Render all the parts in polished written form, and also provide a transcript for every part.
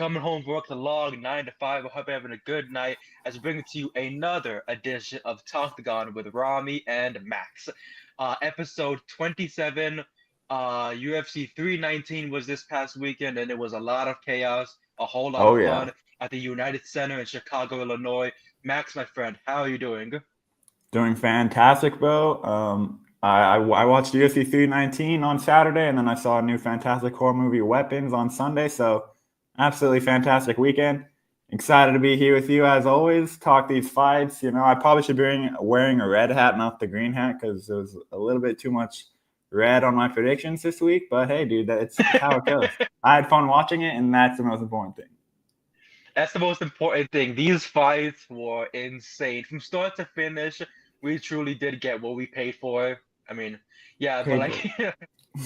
coming home from work the long 9 to 5. I hope you're having a good night as we bring to you another edition of Talktagon with Rami and Max. Episode 27, UFC 319 was this past weekend, and it was a lot of chaos, a whole lot Oh of yeah, fun at the United Center in Chicago, Illinois. Max, my friend, how are you doing? doing fantastic, bro. I watched UFC 319 on Saturday, and then I saw a new Fantastic Horror movie, Weapons, on Sunday. So, absolutely fantastic weekend. Excited to be here with you as always. Talk these fights. I probably should be wearing a red hat, not the green hat, because there was a little bit too much red on my predictions this week. But hey, dude, that's how it goes. I had fun watching it, and that's the most important thing. That's the most important thing. These fights were insane. From start to finish, we truly did get what we paid for. I mean, yeah, but Paid for like,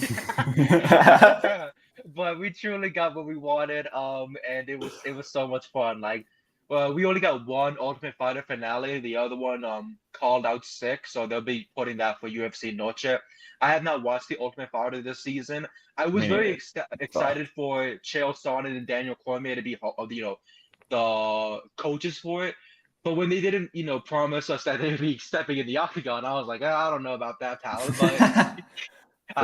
it. but we truly got what we wanted. And it was so much fun. Like, well, we only got one Ultimate Fighter finale. The other one called out sick, so they'll be putting that for UFC Noche. I have not watched the Ultimate Fighter this season. I was Me very neither. excited for Chael Sonnen and Daniel Cormier to be, the coaches for it. But when they didn't, promise us that they'd be stepping in the octagon, I was like, I don't know about that, talent. But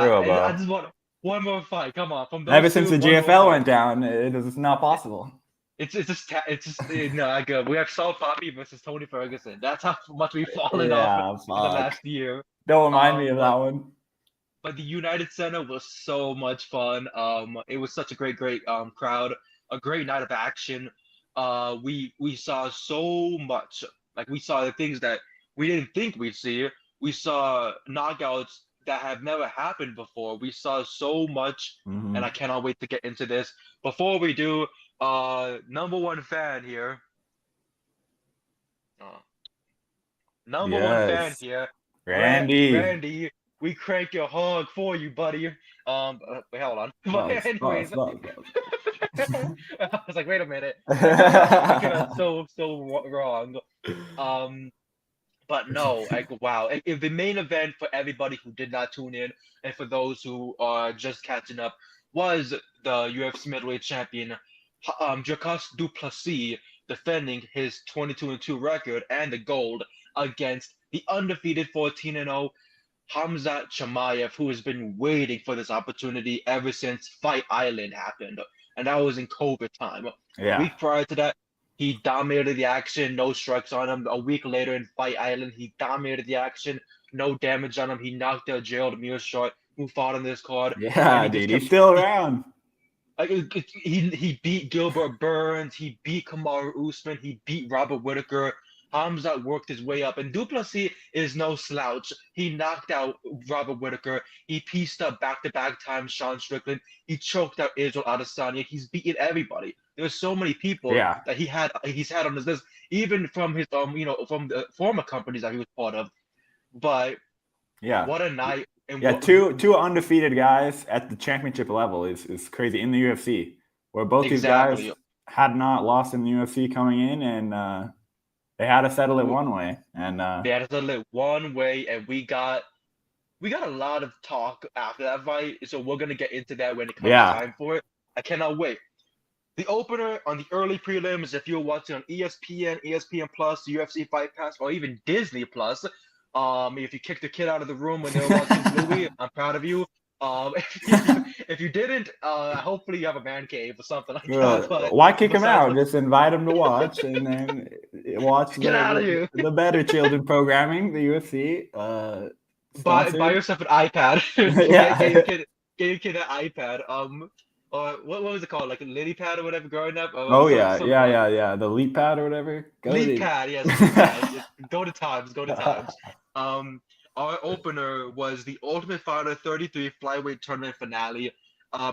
Real, I bro. just want one more fight. Come on, from Ever those since two, the one more GFL fight. went down, it is not possible. It's just not good. We have Saul Poppy versus Tony Ferguson. That's how much we've fallen off Yeah, in the fuck. last year. Don't remind me Um, of that but one. but the United Center was so much fun. It was such a great crowd, a great night of action. We saw so much. Like we saw the things that we didn't think we'd see. We saw knockouts that have never happened before. We saw so much, and I Hmm. cannot wait to get into this. Before we do, number one fan here. Uh, Number one fan Yes. here, Randy. Randy. We crank your hog for you, buddy. Wait, hold on. But Buzz, buzz, anyways, buzz, buzz. I was like, wait a minute. I could have so wrong. Um, but no, like wow. If the main event for everybody who did not tune in, and for those who are just catching up, was the UFC middleweight champion, Dricus Du Plessis, defending his 22-2 record and the gold against the undefeated 14-0 Khamzat Chimaev, who has been waiting for this opportunity ever since Fight Island happened, and that was in COVID time. A Yeah. week prior to that, he dominated the action, no strikes on him. A week later in Fight Island, he dominated the action, no damage on him. He knocked out Gerald Mearshart, who fought on this card, and Yeah, he just dude. He's kept still around. he beat Gilbert Burns, he beat Kamaru Usman, he beat Robert Whitaker. Hamzat worked his way up, and Du Plessis is no slouch. He knocked out Robert Whitaker. He pieced up back-to-back times Sean Strickland. He choked out Israel Adesanya. He's beaten everybody. There's so many people Yeah. that he's had on his list, even from his from the former companies that he was part of. But Yeah. what a night and Yeah. what Two undefeated guys at the championship level is crazy in the UFC, where both these guys exactly. had not lost in the UFC coming in, and they had to settle it one way. And They had to settle it one way, and we got a lot of talk after that fight, so we're gonna get into that when it comes yeah, time for it. I cannot wait. The opener on the early prelims, if you're watching on ESPN, ESPN Plus, UFC Fight Pass, or even Disney Plus, if you kicked the kid out of the room when they were watching Bluey, I'm proud of you. If you didn't, hopefully you have a man cave or something like that. But why kick him besides, out? Just invite him to watch, and then watch get out of the here. the, the better children programming, the UFC. Buy Sponsored. yourself an iPad. Yeah. Get your kid an iPad. Or what was it called? Like a lily pad or whatever growing up? Oh yeah, Some yeah, yeah, yeah. The leap pad or whatever. Go leap to. pad, yes, leap pad. Go to times, go to times. Um, our opener was the Ultimate Fighter 33 flyweight tournament finale,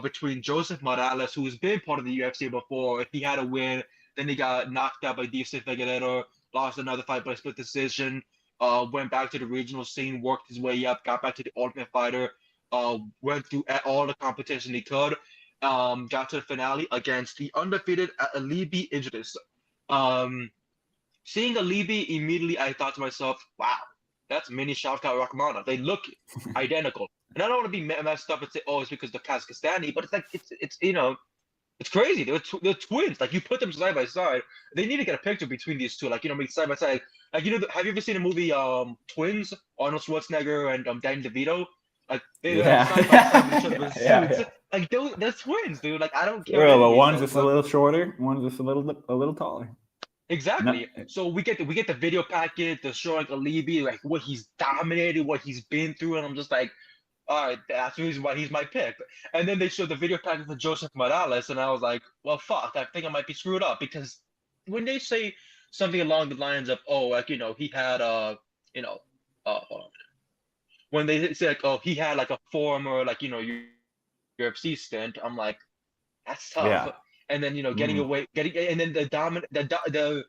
between Joseph Morales, who's been part of the UFC before. He had a win, then he got knocked out by DC Figueiredo, lost another fight by split decision. Went back to the regional scene, worked his way up, got back to the Ultimate Fighter. Went through all the competition he could. Got to the finale against the undefeated Alibi Idris. Um, Seeing Alibi immediately, I thought to myself, "Wow, that's mini Shavkat Rakhmonov. They look identical." And I don't want to be messed up and say, "Oh, it's because they're Kazakhstani," but it's like it's It's crazy. They're twins. Like you put them side by side. They need to get a picture between these two. Like make side by side. Like have you ever seen a movie Twins? Arnold Schwarzenegger and Danny DeVito. Like they're like Yeah. side by side with each other with Yeah, suits. yeah. Like they're twins, dude. Like I don't care what Bro, but anybody one's says, just a but little shorter, one's just a little taller. No, exactly. So we get the video packet, the showing Alibi, like what he's dominated, what he's been through, and I'm just like, all right, that's the reason why he's my pick. And then they showed the video packet for Joseph Morales, and I was like, well, fuck, I think I might be screwed up because when they say something along the lines of, oh, like he had hold on. When they say like, oh, he had like a former like UFC stint, I'm like, that's tough. yeah. And then getting Mhm. away, and then the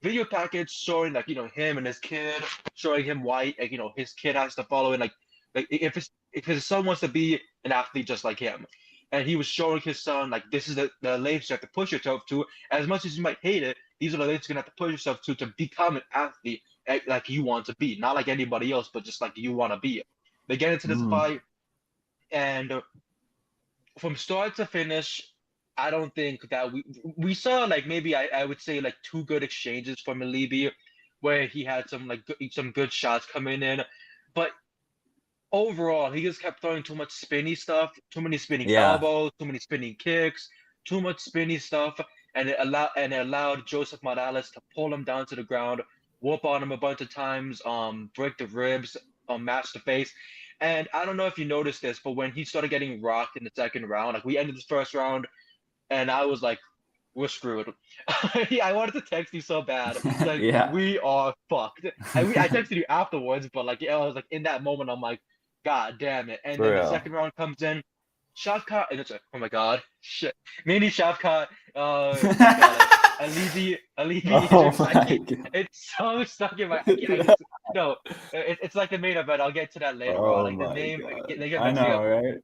video package showing like him and his kid, showing him why like his kid has to follow and like if his son wants to be an athlete just like him, and he was showing his son like this is the lengths you have to push yourself to. As much as you might hate it, these are the lengths you're gonna have to push yourself to become an athlete like you want to be, not like anybody else, but just like you want to be. They get into this Mhm. fight, and from start to finish, I don't think that we saw like maybe I would say like two good exchanges from Alibi, where he had some good shots coming in, but overall he just kept throwing too much spinny stuff, too many spinning Yeah. elbows, too many spinning kicks, too much spinny stuff, and it allowed Joseph Morales to pull him down to the ground, whoop on him a bunch of times, break the ribs, match the face. And I don't know if you noticed this, but when he started getting rocked in the second round, like we ended the first round, and I was like, we're screwed. I wanted to text you so bad. Like, Yeah. we are fucked. I texted you afterwards, but like, I was like, in that moment, I'm like, God damn it. And For then the real. second round comes in, Shavkat, and it's like, oh my God, shit. Manny Shavkat, what do you call it? Alibi, Oh my it's so stuck in my, god. no, it's like the main event. I'll get to that later on. Oh Like the my name, god. they get I mixed know, together. right?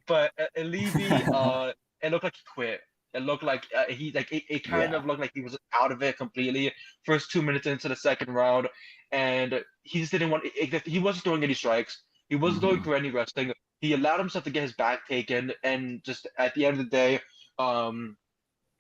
But Alibi, it looked like he quit. It looked like he like it kind Yeah. of looked like he was out of it completely. First 2 minutes into the second round, and he just didn't want. He wasn't throwing any strikes. He wasn't going Mhm. for any wrestling. He allowed himself to get his back taken, and just at the end of the day,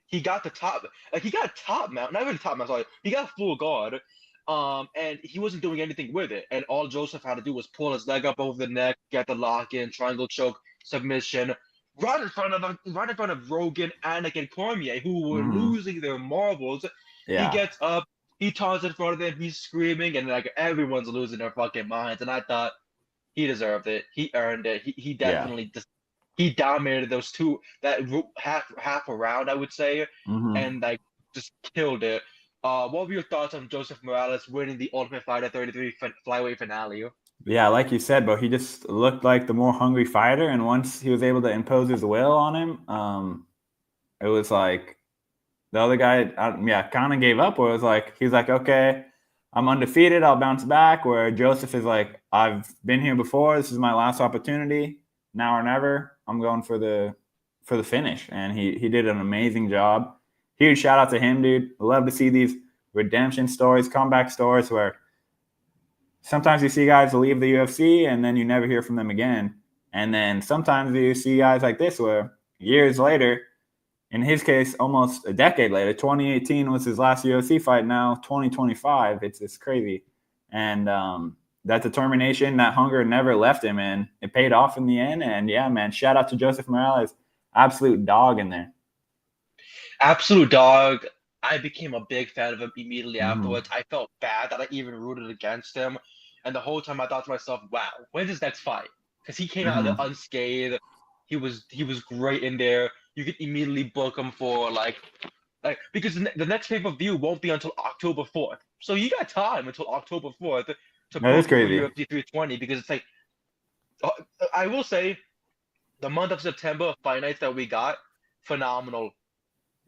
he got the top. Like he got top mount, not even top mount. Sorry, he got full guard. And he wasn't doing anything with it. And all Joseph had to do was pull his leg up over the neck, get the lock in, triangle choke, submission, right in front of Rogan, Anik, and Cormier, who were Mhm. losing their marbles. He Yeah. gets up, he taunts in front of them, he's screaming, and like everyone's losing their fucking minds. And I thought he deserved it. He earned it. He Yeah. definitely just he dominated those two that half a round, I would say, Mhm. and like just killed it. What were your thoughts on Joseph Morales winning the Ultimate Fighter 33 flyweight finale? Yeah, like you said, but he just looked like the more hungry fighter, and once he was able to impose his will on him, it was like the other guy, kind of gave up. Where it was like he's like, okay, I'm undefeated, I'll bounce back. Where Joseph is like, I've been here before. This is my last opportunity, now or never. I'm going for the finish, and he did an amazing job. Huge shout out to him, dude. Love to see these redemption stories, comeback stories where sometimes you see guys leave the UFC and then you never hear from them again. And then sometimes you see guys like this where years later, in his case, almost a decade later, 2018 was his last UFC fight. Now 2025, it's crazy, and that determination, that hunger never left him, and it paid off in the end. And yeah, man, shout out to Joseph Morales, absolute dog in there. Absolute dog. I became a big fan of him immediately Mm-hmm. afterwards. I felt bad that I even rooted against him. And the whole time I thought to myself, wow, when's his next fight? Because he came out of Mm-hmm. it unscathed. He was great in there. You could immediately book him for like because the next pay-per-view won't be until October 4th. So you got time until October 4th to That is book him for crazy. UFC 320 because it's like uh, I will say the month of September fight nights that we got, phenomenal,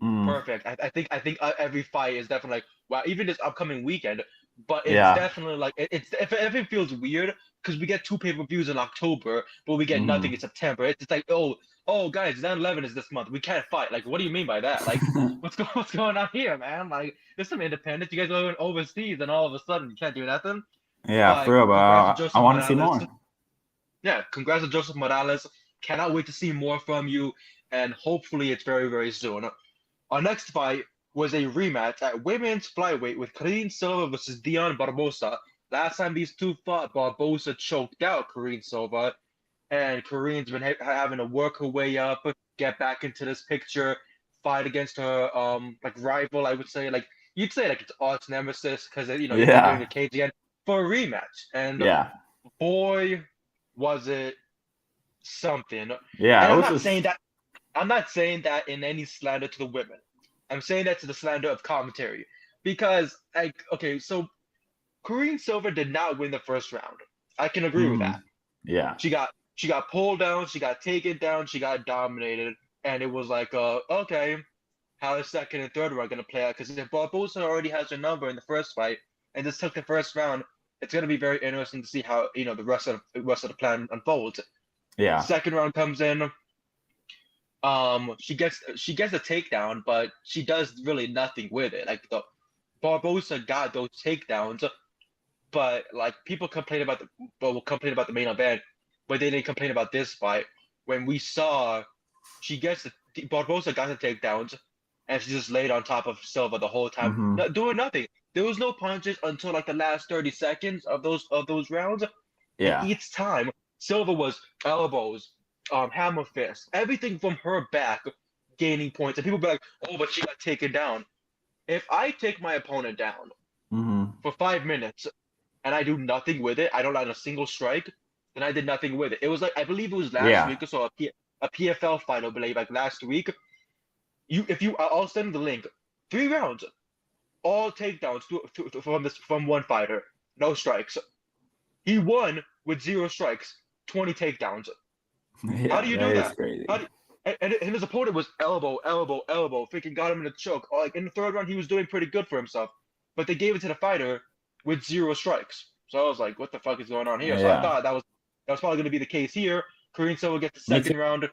Mm. perfect. I think every fight is definitely like wow, even this upcoming weekend. But it's Yeah. definitely like it's if it feels weird because we get two pay-per-views in October, but we get nothing in Mm-hmm. September. It's like oh guys, 9/11 is this month. We can't fight. Like what do you mean by that? Like what's going on here, man? Like there's some independence. You guys are going overseas, and all of a sudden you can't do nothing. Yeah, for But real, but congrats to I Joseph want to see Morales. more. Yeah, congrats to Joseph Morales. Cannot wait to see more from you. and hopefully it's very, very soon. Our next fight was a rematch at women's flyweight with Karine Silva versus Dion Barbosa. Last time these two fought, Barbosa choked out Karine Silva, and Karine's been having to work her way up, get back into this picture, fight against her like rival. I would say, like you'd say, like it's arch nemesis because you know they're getting Yeah. the cage again for a rematch. And Yeah. boy, was it something. Yeah. And It I'm was not saying just. that I'm not saying that in any slander to the women. I'm saying that to the slander of commentary. Because like okay, so Karine Silva did not win the first round. I can agree with that. Yeah. She got pulled down, she got taken down, she got dominated, and it was like okay, how is second and third round gonna play out? Because if Barbosa already has her number in the first fight and just took the first round, it's gonna be very interesting to see how the rest of the plan unfolds. Yeah. Second round comes in. She gets a takedown, but she does really nothing with it. Like the Barbosa got those takedowns, but like people complain about will complain about the main event, but they didn't complain about this fight. When we saw she gets Barbosa got the takedowns, and she just laid on top of Silva the whole time, doing nothing. There was no punches until like the last 30 seconds of those rounds, and Yeah. each time Silva was elbows, hammer fist, everything from her back, gaining points, and people be like, "Oh, but she got taken down." If I take my opponent down for 5 minutes and I do nothing with it, I don't land a single strike, then I did nothing with it. It was like I believe it was last Yeah. week or so a PFL fight, I believe, like last week. I'll send the link. 3 rounds, all takedowns from one fighter, no strikes. He won with 0 strikes, 20 takedowns. How Yeah. do you That do is that? crazy. And his opponent was elbow, elbow, elbow, freaking got him in a choke. Like in the third round, he was doing pretty good for himself, but they gave it to the fighter with 0 strikes. So I was like, what the fuck is going on here? So I Yeah. thought that was probably going to be the case here. Karine Silva gets the Me too. second round.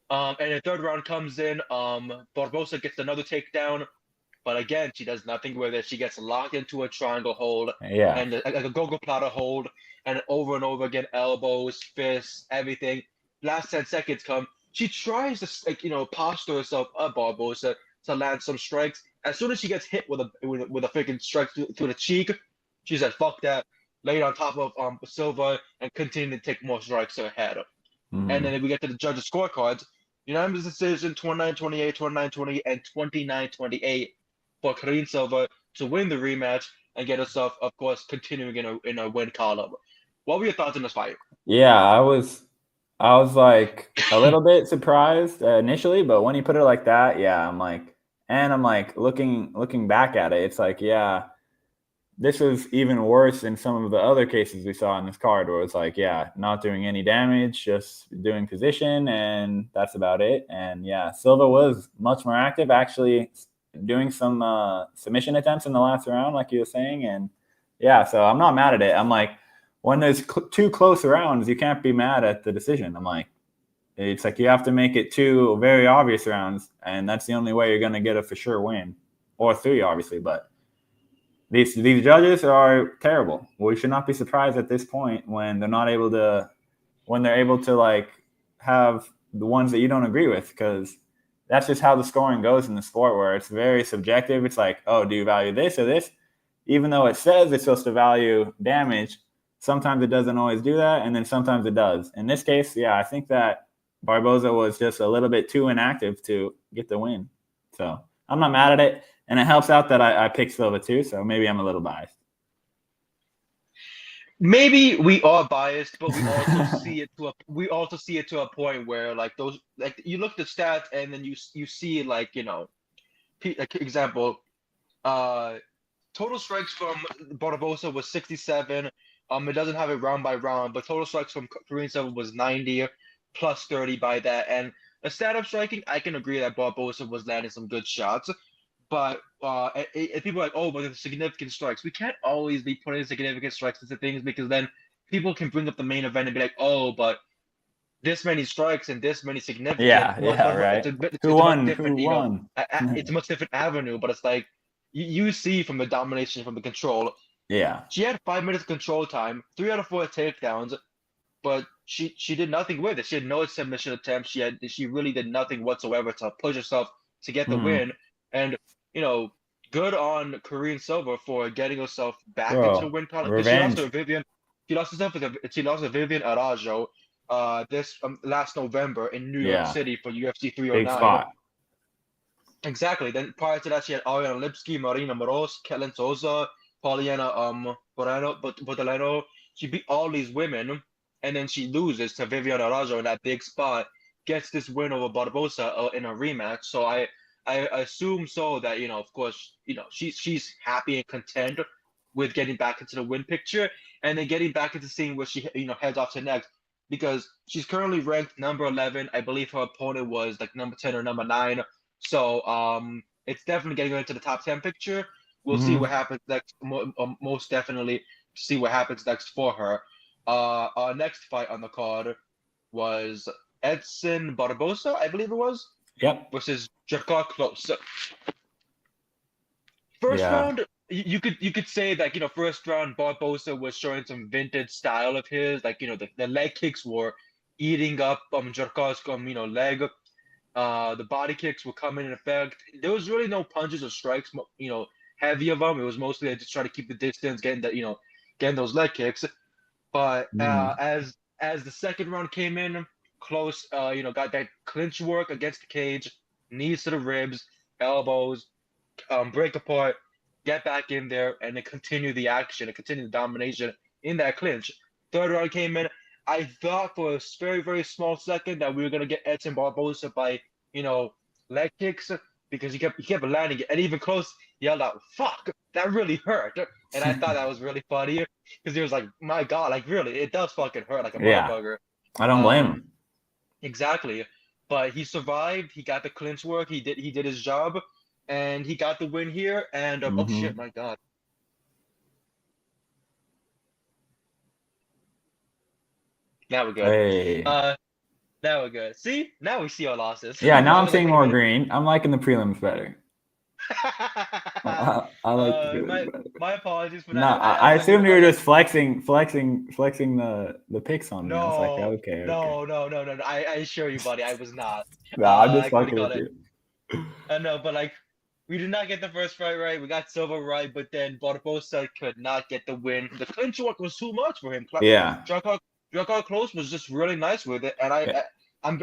And the third round comes in. Barbosa gets another takedown, but again, she does nothing with it. She gets locked into a triangle hold Yeah. and like a go-go platter hold, and over again, elbows, fists, everything. Last 10 seconds come. She tries to posture herself up, Barbosa, to land some strikes. As soon as she gets hit with a freaking strike to the cheek, she said, "Fuck that." Laid on top of Silva and continued to take more strikes to her head. And then we get to the judges' scorecards. Unanimous decision 29-28, 29-28, and 29-28 for Karine Silva to win the rematch and get herself, of course, continuing in a win column. What were your thoughts on this fight? Yeah. I was like a little bit surprised initially, but when you put it like that, yeah, I'm like looking back at it, it's like, yeah, this was even worse than some of the other cases we saw in this card, where it's like, yeah, not doing any damage, just doing position, and that's about it. And yeah, Silva was much more active, actually doing some submission attempts in the last round, like you were saying. And yeah, so I'm not mad at it. I'm like, when there's two close rounds, you can't be mad at the decision. I'm like, it's like you have to make it two very obvious rounds, and that's the only way you're going to get a for sure win, or three, obviously. But these judges are terrible. We should not be surprised at this point when they're able to like have the ones that you don't agree with, because that's just how the scoring goes in the sport, where it's very subjective. It's like, oh, do you value this or this? Even though it says it's supposed to value damage, sometimes it doesn't always do that, and then sometimes it does. In this case, yeah, I think that Barbosa was just a little bit too inactive to get the win. So I'm not mad at it. And it helps out that I picked Silva too, so maybe I'm a little biased. Maybe we are biased, but we also see it to a point where like you look at the stats and then you see like example, uh total strikes from Barbosa was 67. It doesn't have it round by round, but total strikes from Karine Silva was 90 plus 30 by that. And the stat of striking, I can agree that Barbosa was landing some good shots. But people are like, oh, but the significant strikes. We can't always be putting significant strikes into things because then people can bring up the main event and be like, oh, but this many strikes and this many significant. Yeah, right. Who It's a much won? Who different, won? it's a much different avenue. But it's like you see from the domination, from the control. Yeah. She had 5 minutes of control time, 3 out of 4 takedowns, but she did nothing with it. She had no submission attempts. She really did nothing whatsoever to push herself to get the Mm, win. And you know, good on Korean Silva for getting herself back into the bro, win column because revenge. she lost to Vivian Arajo this last November in New York Yeah, City for UFC big 309. spot. Exactly. Then prior to that, she had Ariana Lipski, Marina Moroz, Kellen Souza, Poliana Boteleno. She beat all these women, and then she loses to Vivian Arajo in that big spot. Gets this win over Barbosa in a rematch. So I assume so that of course she's happy and content with getting back into the win picture, and then getting back into seeing where she heads off to next because she's currently ranked number 11. I believe her opponent was like number 10 or number 9. So it's definitely getting into the top 10 picture. We'll see what Hmm. happens next. Most definitely see what happens next for her. Our next fight on the card was Edson Barbosa, I believe it was, Yep. versus Jakar Close. First Yeah. round, you could say that first round Barbosa was showing some vintage style of his, like the leg kicks were eating up Jakar's leg. The body kicks were coming in effect. There was really no punches or strikes, heavy of them. It was mostly just trying to keep the distance, getting those leg kicks. But Mm. as the second round came in, close, got that clinch work against the cage, knees to the ribs, elbows, break apart, get back in there, and then continue the action and continue the domination in that clinch. Third round came in. I thought for a very, very small second that we were gonna get Edson Barbosa by, leg kicks because he kept landing it. And even close yelled out, "Fuck, that really hurt." And I thought that was really funny because he was like, "My God, like really, it does fucking hurt like a Yeah. motherfucker." I don't blame Um, him. exactly. But he survived. He got the clinch work. He did his job, and he got the win here. And oh shit, Hmm. my God. Now we're good. Hey. Uh, now we're good. See, now we see our losses. Yeah, now Now I'm we're like, seeing wait a more minute. green. I'm liking the prelims better. I like the My prelims better. my apologies for No, that. I I was like, wait, assumed you I'm were like, just flexing the picks on me. I was like, no, okay, okay. no, no, no, no, no. I assure you, buddy, I was not. No, I'm just Like what do you fucking call with it? you. I know, but like we did not get the first fight right. We got Silva right, but then Barbosa could not get the win. The clinch work was too much for him. Yeah. Drakkar Close was just really nice with it, and Yeah. I'm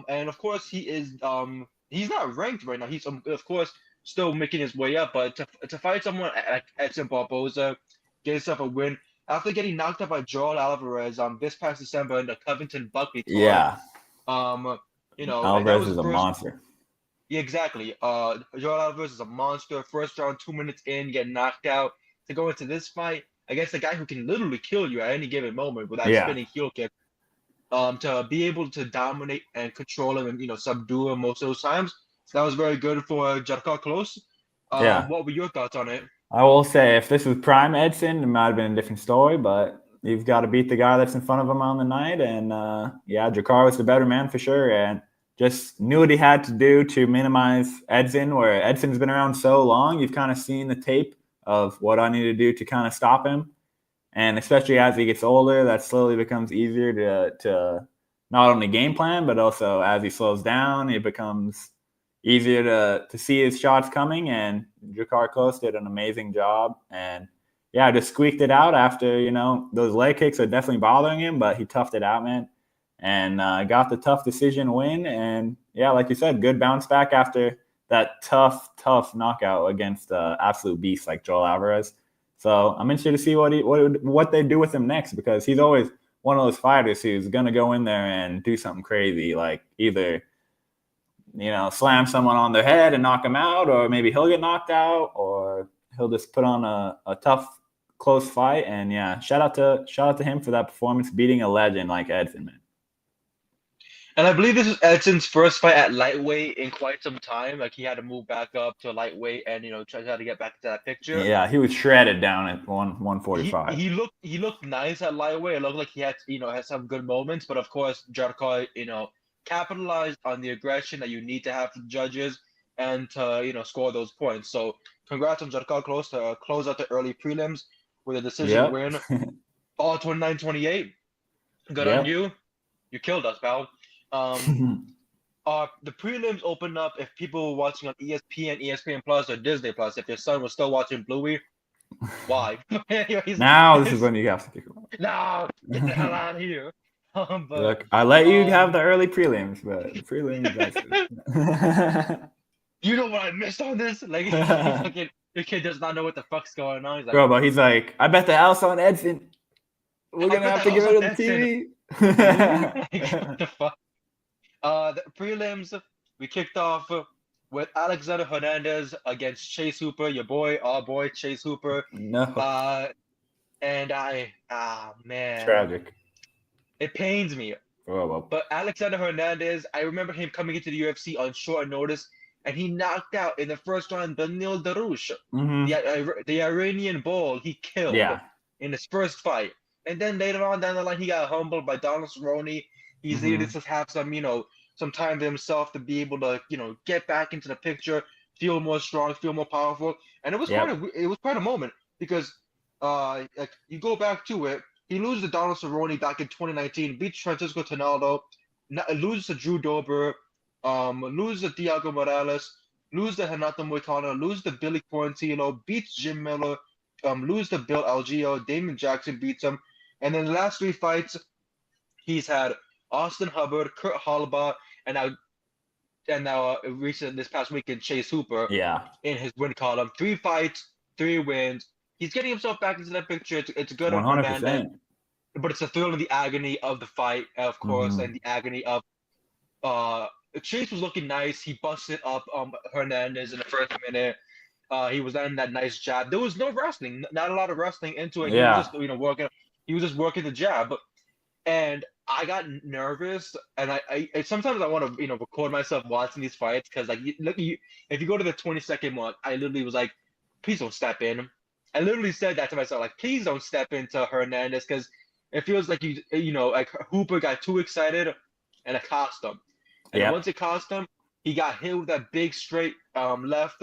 and of course he's not ranked right now. He's of course still making his way up, but to fight someone like Edson Barbosa, get himself a win after getting knocked out by Joel Alvarez this past December in the Covington Buckley card. Yeah. Um, that Alvarez was is the a first. monster. Yeah, exactly. Joel Alvarez is a monster. First round, 2 minutes in, get knocked out. To go into this fight against a guy who can literally kill you at any given moment with that Yeah. spinning heel kick. To be able to dominate and control him and subdue him most of those times, that was very good for Jarkar Close. Yeah. What were your thoughts on it? I will say, if this was prime Edson, it might have been a different story, but you've got to beat the guy that's in front of him on the night. And yeah, Jakar was the better man for sure. And just knew what he had to do to minimize Edson, where Edson's been around so long. You've kind of seen the tape of what I need to do to kind of stop him. And especially as he gets older, that slowly becomes easier to not only game plan, but also as he slows down, it becomes easier to see his shots coming. And Jakar Close did an amazing job. And yeah, just squeaked it out after, those leg kicks are definitely bothering him, but he toughed it out, man. And got the tough decision win. And yeah, like you said, good bounce back after that tough knockout against absolute beast like Joel Alvarez. So I'm interested to see what they do with him next, because he's always one of those fighters who's gonna go in there and do something crazy, like either slam someone on their head and knock him out, or maybe he'll get knocked out, or he'll just put on a tough, close fight. And yeah, shout out to him for that performance, beating a legend like Edson, man. And I believe this is Edson's first fight at lightweight in quite some time. Like he had to move back up to lightweight and try to get back to that picture. Yeah, he was shredded down at 145. He looked nice at lightweight. It looked like he had some good moments, but of course Jarkar capitalized on the aggression that you need to have for the judges and to score those points. So congrats on Jarkar Close to close out the early prelims with a decision Yep. win, all 29-28. Good on Yep. you. You killed us, pal. The prelims opened up if people were watching on ESPN, ESPN Plus, or Disney Plus. If your son was still watching Bluey, why? Anyways, Now this is when you have to kick him out. no, get the hell out of here. But Look, I let you have the early prelims, but the prelims, that's you know what I missed on this? Like, your kid does not know what the fuck's going on. He's like, bro, but he's like, I bet the house on Edson. We're I gonna bet have that to get house on rid of the Edson. TV. Like, what the fuck? The prelims, we kicked off with Alexander Hernandez against Chase Hooper, your boy, our boy, Chase Hooper. No. And man, Tragic. it pains me. Oh, well. But Alexander Hernandez, I remember him coming into the UFC on short notice, and he knocked out in the first round Daniil Darush, the Iranian bull. He killed in his first fight, and then later on down the line, he got humbled by Donald Cerrone. He's needed to have some time to himself to be able to get back into the picture, feel more strong, feel more powerful, and it was quite a moment because like you go back to it. He loses to Donald Cerrone back in 2019, beats Francisco Tonaldo, loses to Drew Dober, loses to Thiago Morales, loses to Renato Moicano, loses to Billy Quarantino, beats Jim Miller, loses to Bill Algeo, Damon Jackson beats him, and then the last 3 fights, he's had Austin Hubbard, Kurt Hallbaugh, and now recent this past weekend Chase Hooper in his win column. 3 fights, 3 wins. He's getting himself back into that picture. It's good on Hernandez, but it's the thrill and the agony of the fight, of course, and the agony of Chase was looking nice. He busted up Hernandez in the first minute. He was in that nice jab. There was no wrestling, not a lot of wrestling into it. Yeah. He was just working. He was just working the jab, and I got nervous, and I sometimes I want to record myself watching these fights because like if you go to the 20-second mark, I literally was like, please don't step in. I literally said that to myself, like, please don't step into Hernandez because it feels like like Hooper got too excited and it cost him. And once it cost him, he got hit with that big straight left,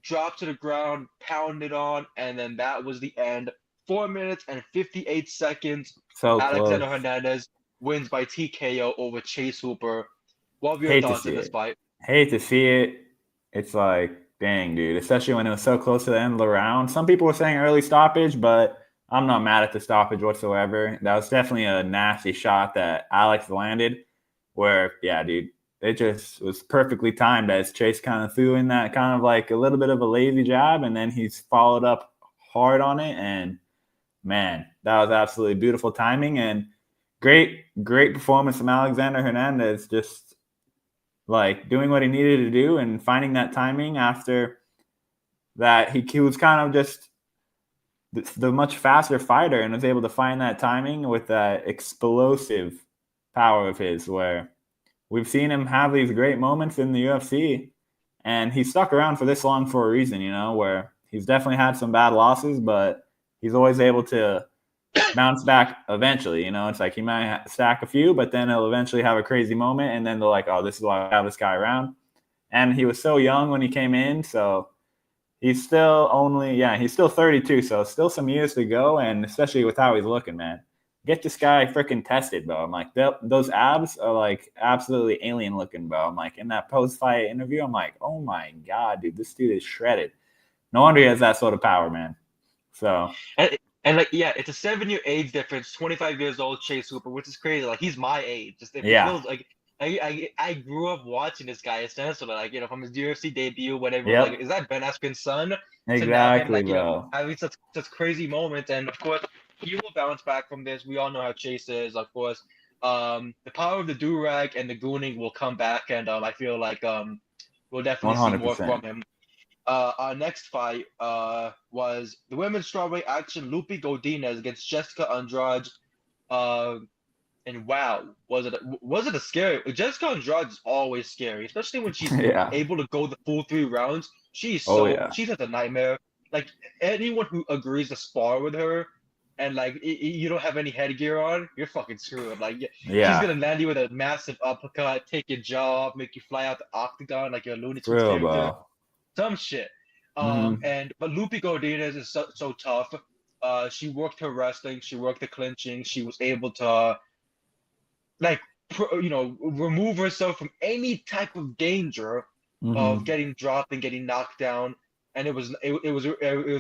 dropped to the ground, pounded on, and then that was the end. 4 minutes and 58 seconds. So Alexander close. Hernandez wins by TKO over Chase Hooper. What were your thoughts on this fight? Hate to see it. It's like, dang, dude, especially when it was so close to the end of the round. Some people were saying early stoppage, but I'm not mad at the stoppage whatsoever. That was definitely a nasty shot that Alex landed where, yeah, dude, it just was perfectly timed as Chase kind of threw in that kind of like a little bit of a lazy jab, and then he's followed up hard on it. And, man, that was absolutely beautiful timing and great performance from Alexander Hernandez, just like doing what he needed to do and finding that timing after that. He was kind of just the much faster fighter and was able to find that timing with that explosive power of his, where we've seen him have these great moments in the UFC, and he stuck around for this long for a reason, where he's definitely had some bad losses, but he's always able to bounce back eventually. It's like he might stack a few, but then he'll eventually have a crazy moment, and then they're like, oh, this is why I have this guy around. And he was so young when he came in, so he's still 32, so still some years to go, and especially with how he's looking, man. Get this guy freaking tested, bro. I'm like, those abs are like absolutely alien looking, bro. I'm like, in that post-fight interview, I'm like, oh my God, dude, this dude is shredded. No wonder he has that sort of power, man. So. And like, yeah, it's a 7-year age difference. 25 years old, Chase Hooper, which is crazy. Like, he's my age. It feels like I grew up watching this guy essentially, like from his UFC debut, whatever. Like, is that Ben Askren's son? Exactly, to now him, like, having such crazy moments, and of course he will bounce back from this. We all know how Chase is, of course. The power of the do-rag and the gooning will come back, and I feel like we'll definitely 100%. See more from him. Our next fight was the women's strawweight action, Lupi Godinez against Jessica Andrade. And wow, was it a scary? Jessica Andrade is always scary, especially when she's able to go the full 3 rounds. She's she's a nightmare. Like, anyone who agrees to spar with her and like you don't have any headgear on, you're fucking screwed. Like, she's gonna land you with a massive uppercut, take your jaw off, make you fly out the octagon like you're a Looney Tunes character. Bro. Some shit. But Lupi Godinez is so tough. She worked her wrestling, she worked the clinching, she was able to like remove herself from any type of danger of Mm-hmm. getting dropped and getting knocked down. And it was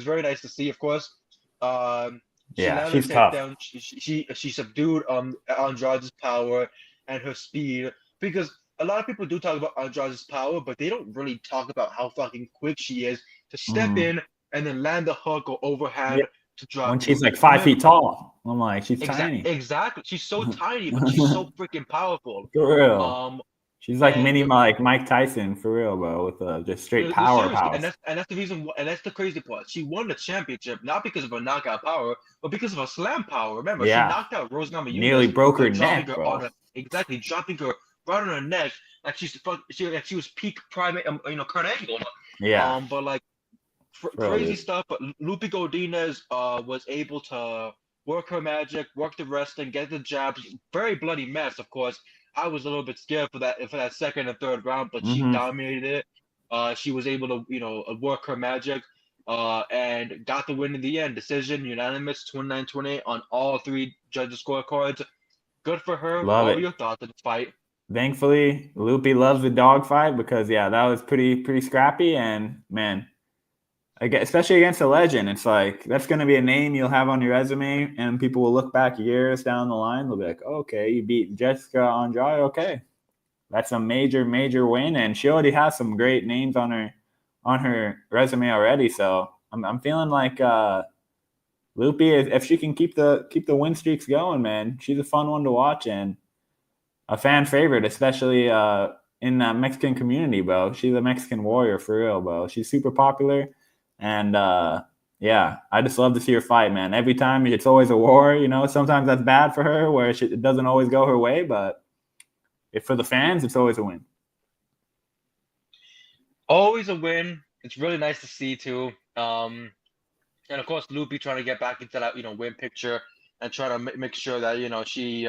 very nice to see. Of course, she Yeah, landed she's a tough. takedown. She subdued Andrade's power and her speed, because a lot of people do talk about Andrade's power, but they don't really talk about how fucking quick she is to step Mm-hmm. in and then land the hook or Yeah, overhand to when drop you. she's like 5 feet Remember, tall, I'm like, she's tiny. exactly. She's so For tiny, but she's so freaking powerful. real. Um, She's like and mini like Mike Tyson for real, bro, with just straight seriously, and powerhouse. that's the reason, and that's the crazy part. She won the championship not because of her knockout power, but because of her slam power. Remember, she Yeah, knocked out Rose nearly Namajunas broke by her dropping neck, her bro. dropping her right on her neck, like she was peak prime, Kurt Angle. Yeah, But like for real, crazy dude. stuff. But Lupe Godinez was able to work her magic, work the wrestling, get the jabs. Very bloody mess, of course. I was a little bit scared for that second and third round, but she Mm-hmm. dominated it. She was able to work her magic, and got the win in the end. Decision, unanimous, 29-28 on all three judges' scorecards. Good for her. Love What were it. your thoughts of the fight? Thankfully, Loopy loves the dogfight because yeah, that was pretty scrappy and man, especially against a legend, it's like that's going to be a name you'll have on your resume, and people will look back years down the line. They'll be like, "Okay, you beat Jessica Andrade. Okay, that's a major win," and she already has some great names on her resume already. So I'm feeling like Loopy, if she can keep the win streaks going, man, she's a fun one to watch and a fan favorite, especially in that Mexican community, bro. She's a Mexican warrior for real, bro. She's super popular, and yeah, I just love to see her fight, man. Every time it's always a war, you know. Sometimes that's bad for her, where it doesn't always go her way, but if for the fans, it's always a win. Always a win. It's really nice to see too. And of course, Loopy trying to get back into that, win picture and trying to make sure that, she,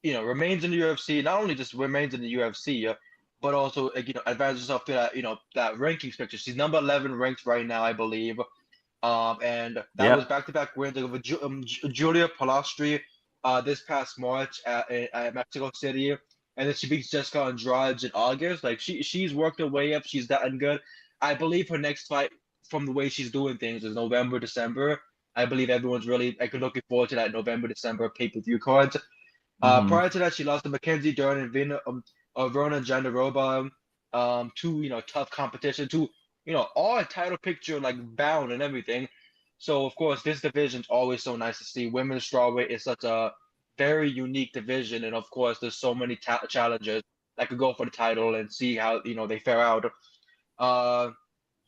remains in the UFC, not only just remains in the UFC, but also, advances herself to that, that rankings picture. She's number 11 ranked right now, I believe. And that was Yep. back-to-back wins over Julia Palastri, this past March at Mexico City. And then she beats Jessica Andrade in August. Like she's worked her way up. She's gotten good. I believe her next fight, from the way she's doing things, is November, December. I believe everyone's really looking forward to that November, December pay-per-view cards. Mm-hmm. Prior to that, she lost to Mackenzie Dern and Verona Jandiroba, two tough competition, two all title picture like bound and everything. So of course, this division is always so nice to see. Women's strawweight is such a very unique division, and of course, there's so many challenges that could go for the title and see how they fare out. Uh,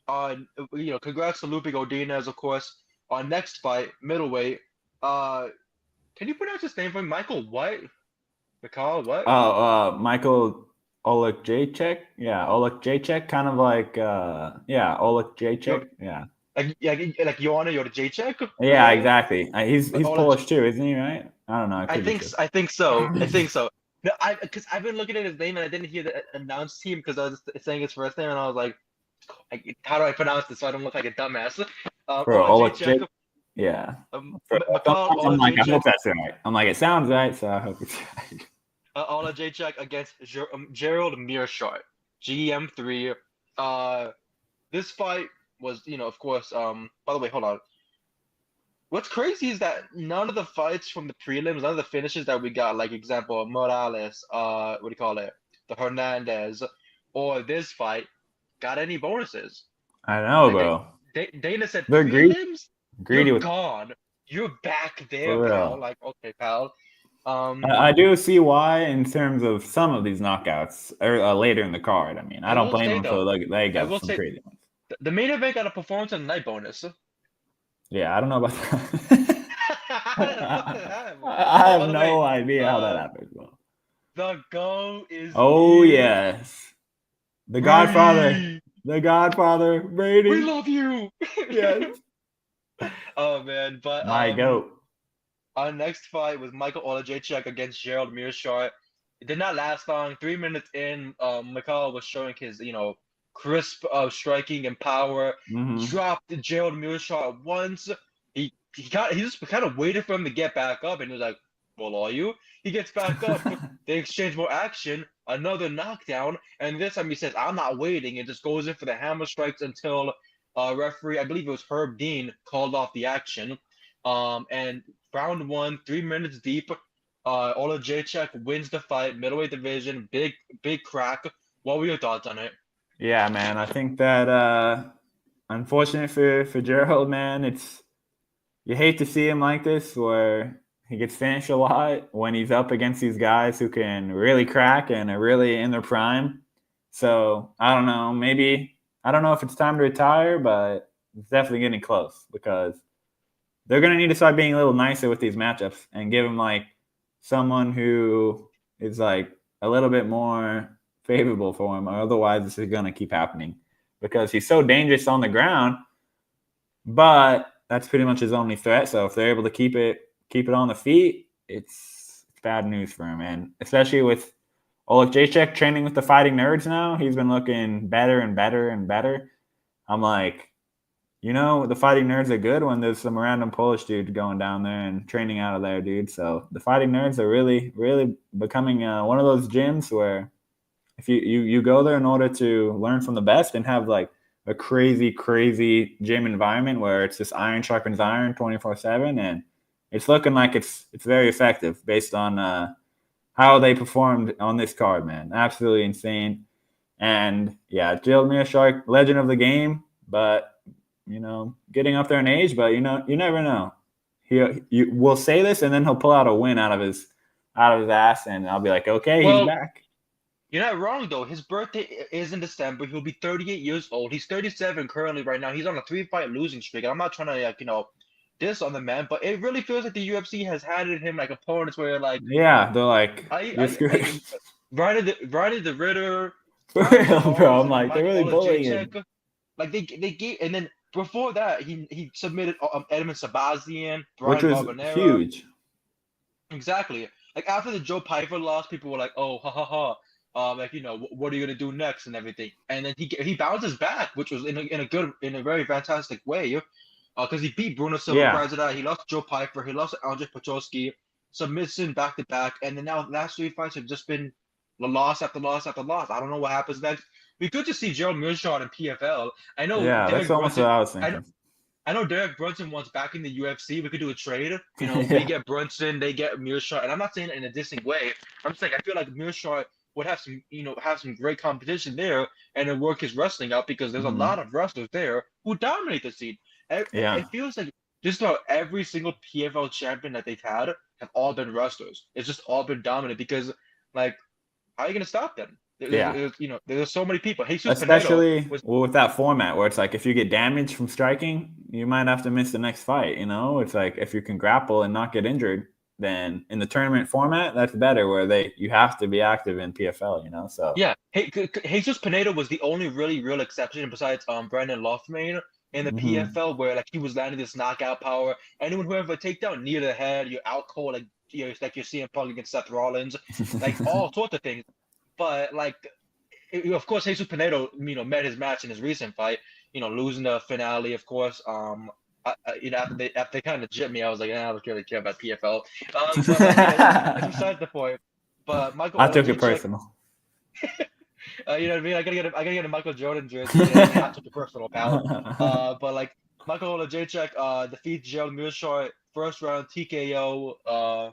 Congrats to Lupe Godinez, of course. Our next fight, middleweight. Uh, can you pronounce his name for me? Michael what? Mikhail what? Oh, Michael Olekjacek. Yeah, Olekjacek, kind of like yeah, You're Olekjacek. Yeah. like Joanna, you're the J-check or Yeah, something? exactly. He's All Polish too, isn't he? Right? I don't know. I I could be think true. I think so. I think so. No, because I've been looking at his name and I didn't hear the announced team because I was saying his first name and I was like, how do I pronounce this so I don't look like a dumbass? For Ola Olek Jacek, yeah. Mikhail Sometimes I'm Ola like, I Jacek, hope that's right. I'm like, it sounds right, so I hope it's right. Ola Jacek against Gerald Mearshart, GM3. Uh, this fight was, of course, by the way, hold on. What's crazy is that none of the fights from the prelims, none of the finishes that we got, like example Morales, what do you call it, the Hernandez, or this fight, got any bonuses. I know, Like bro. Dana said, They're prelims, greedy you're with gone, you're back there, for pal. real. Like, okay, pal. I do see why in terms of some of these knockouts later in the card. I mean, I I don't will blame say them for though, they I got will some say crazy ones. the main event got a performance and a night bonus. Yeah, I don't know about that. I By have the way, no idea how that uh, happens, bro. the go is Oh here, yes, the Godfather, Brady. the Godfather, We Brady. love you. Yes, Oh man, but my goat. our next fight was Michael Olajaychuk against Gerald Mearshart. It did not last long. 3 minutes in, Mikhail was showing his, crisp striking and power. Hmm. Dropped Gerald Mearshart once. He just kind of waited for him to get back up, and he was like, Well, are you? He gets back up. They exchange more action. Another knockdown. And this time he says, I'm not waiting. And just goes in for the hammer strikes until referee, I believe it was Herb Dean, called off the action. And round 1, 3 minutes deep. Ola Jacek wins the fight, middleweight division, big crack. What were your thoughts on it? Yeah, man. I think that unfortunate for Gerald, man. You hate to see him like this, where he gets finished a lot when he's up against these guys who can really crack and are really in their prime. So I don't know. Maybe I don't know if it's time to retire, but it's definitely getting close because they're going to need to start being a little nicer with these matchups and give him like someone who is like a little bit more favorable for him, or otherwise this is going to keep happening because he's so dangerous on the ground. But that's pretty much his only threat. So if they're able to keep it on the feet, it's bad news for him, and especially with Oleg Jacek training with the Fighting Nerds now, he's been looking better and better and better. I'm like, the Fighting Nerds are good when there's some random Polish dude going down there and training out of there, dude. So the Fighting Nerds are really, really becoming one of those gyms where if you go there in order to learn from the best and have like a crazy, crazy gym environment where it's just iron sharpens iron 24/7, and it's looking like it's very effective based on how they performed on this card, man. Absolutely insane. And yeah, Gerald Meerschaert, legend of the game, but getting up there in age, but you never know. You will say this, and then he'll pull out a win out of his ass, and I'll be like, okay, he's back. You're not wrong though. His birthday is in December. He'll be 38 years old. He's 37 currently right now. He's on a 3-fight losing streak. I'm not trying to diss on the man, but it really feels like the UFC has handed him like opponents where like they're like Ryan the Ritter, for real, bro. I'm like, they're really bullying him. Like they gave, and then before that he submitted Edmund Sabazian, which was Carbonero. Huge. Exactly. Like after the Joe Pyfer loss, people were like, oh ha ha ha. What are you gonna do next and everything? And then he bounces back, which was in a very fantastic way, because he beat Bruno Silva prior to that. He lost Joe Pyfer, he lost Andrzej Petrosky, submission back to back, and then now last 3 fights have just been loss after loss after loss. I don't know what happens next. We could just see Gerald Meerschaert in PFL. I know. Yeah, that's almost what I was thinking. I know Derek Brunson wants back in the UFC. We could do a trade. We get Brunson, they get Meerschaert, and I'm not saying it in a dissing way. I'm just like I feel like Meerschaert would have some great competition there and then work his wrestling out because there's a lot of wrestlers there who dominate the scene. It feels like just about every single PFL champion that they've had have all been wrestlers. It's just all been dominant because like how are you gonna stop them? There's so many people. Especially with that format where it's like if you get damaged from striking, you might have to miss the next fight. It's like if you can grapple and not get injured, then in the tournament format, that's better where you have to be active in PFL, so. Yeah. Jesus Pinedo was the only really real exception besides Brandon Lothmain in the PFL where like he was landing this knockout power. Anyone who ever takedown near the head, you're out cold, like it's like you're CM Punk against Seth Rollins, like all sorts of things. But like of course Jesus Pinedo, met his match in his recent fight, losing the finale, of course. After they kind of jipped me, I was like, I don't really care about PFL. But that's besides the point. But Michael, I took it personal. You know what I mean? I gotta get a Michael Jordan jersey. I took it personal, pal. But like Michael Olajacek defeats Gerald Meerschaert first round TKO.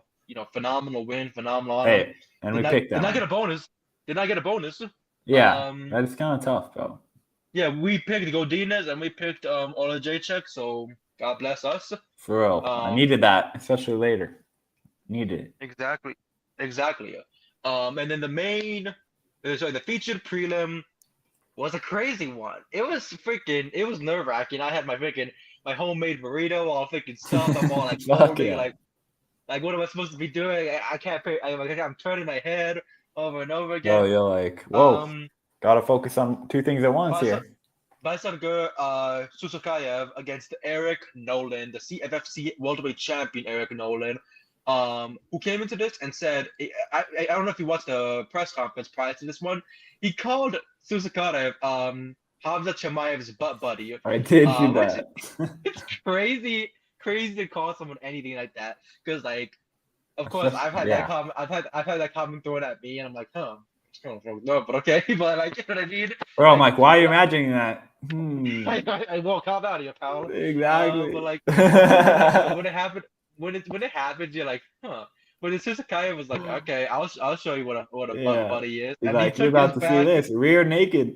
Phenomenal win, phenomenal honor. Hey, and we picked that. Did not get a bonus. Yeah, that is kind of tough, though. Yeah, we picked Godinez and we picked Olajacek, so God bless us. For real. I needed that, especially later. Needed it. Exactly. And then the featured prelim was a crazy one. It was nerve-wracking. I had my homemade burrito, all freaking stuff. I'm all like, like what am I supposed to be doing? I can't pay. I'm turning my head over and over again. Oh, you're like, whoa. Gotta focus on 2 things at once here. Baisanger Susukayev against Eric Nolan, the CFFC welterweight champion Eric Nolan, who came into this and said, I don't know if you watched the press conference prior to this one, he called Susukayev Khamzat Chimaev's butt buddy. I did see that. It's crazy to call someone anything like that because like Of course, I've had that Yeah. comment. I've had that comment thrown at me, and I'm like, huh. No, but okay, but like, you know what I mean? Bro, I'm Like, like, why are you imagining that? Hmm. I won't call out here, pal. But Exactly. like, when it happened, when it happened, you're like, huh. But it's just kind of was like, okay, I'll show you what a Yeah. buddy is, He's and he like, you're took his about to see back. this. Rear naked.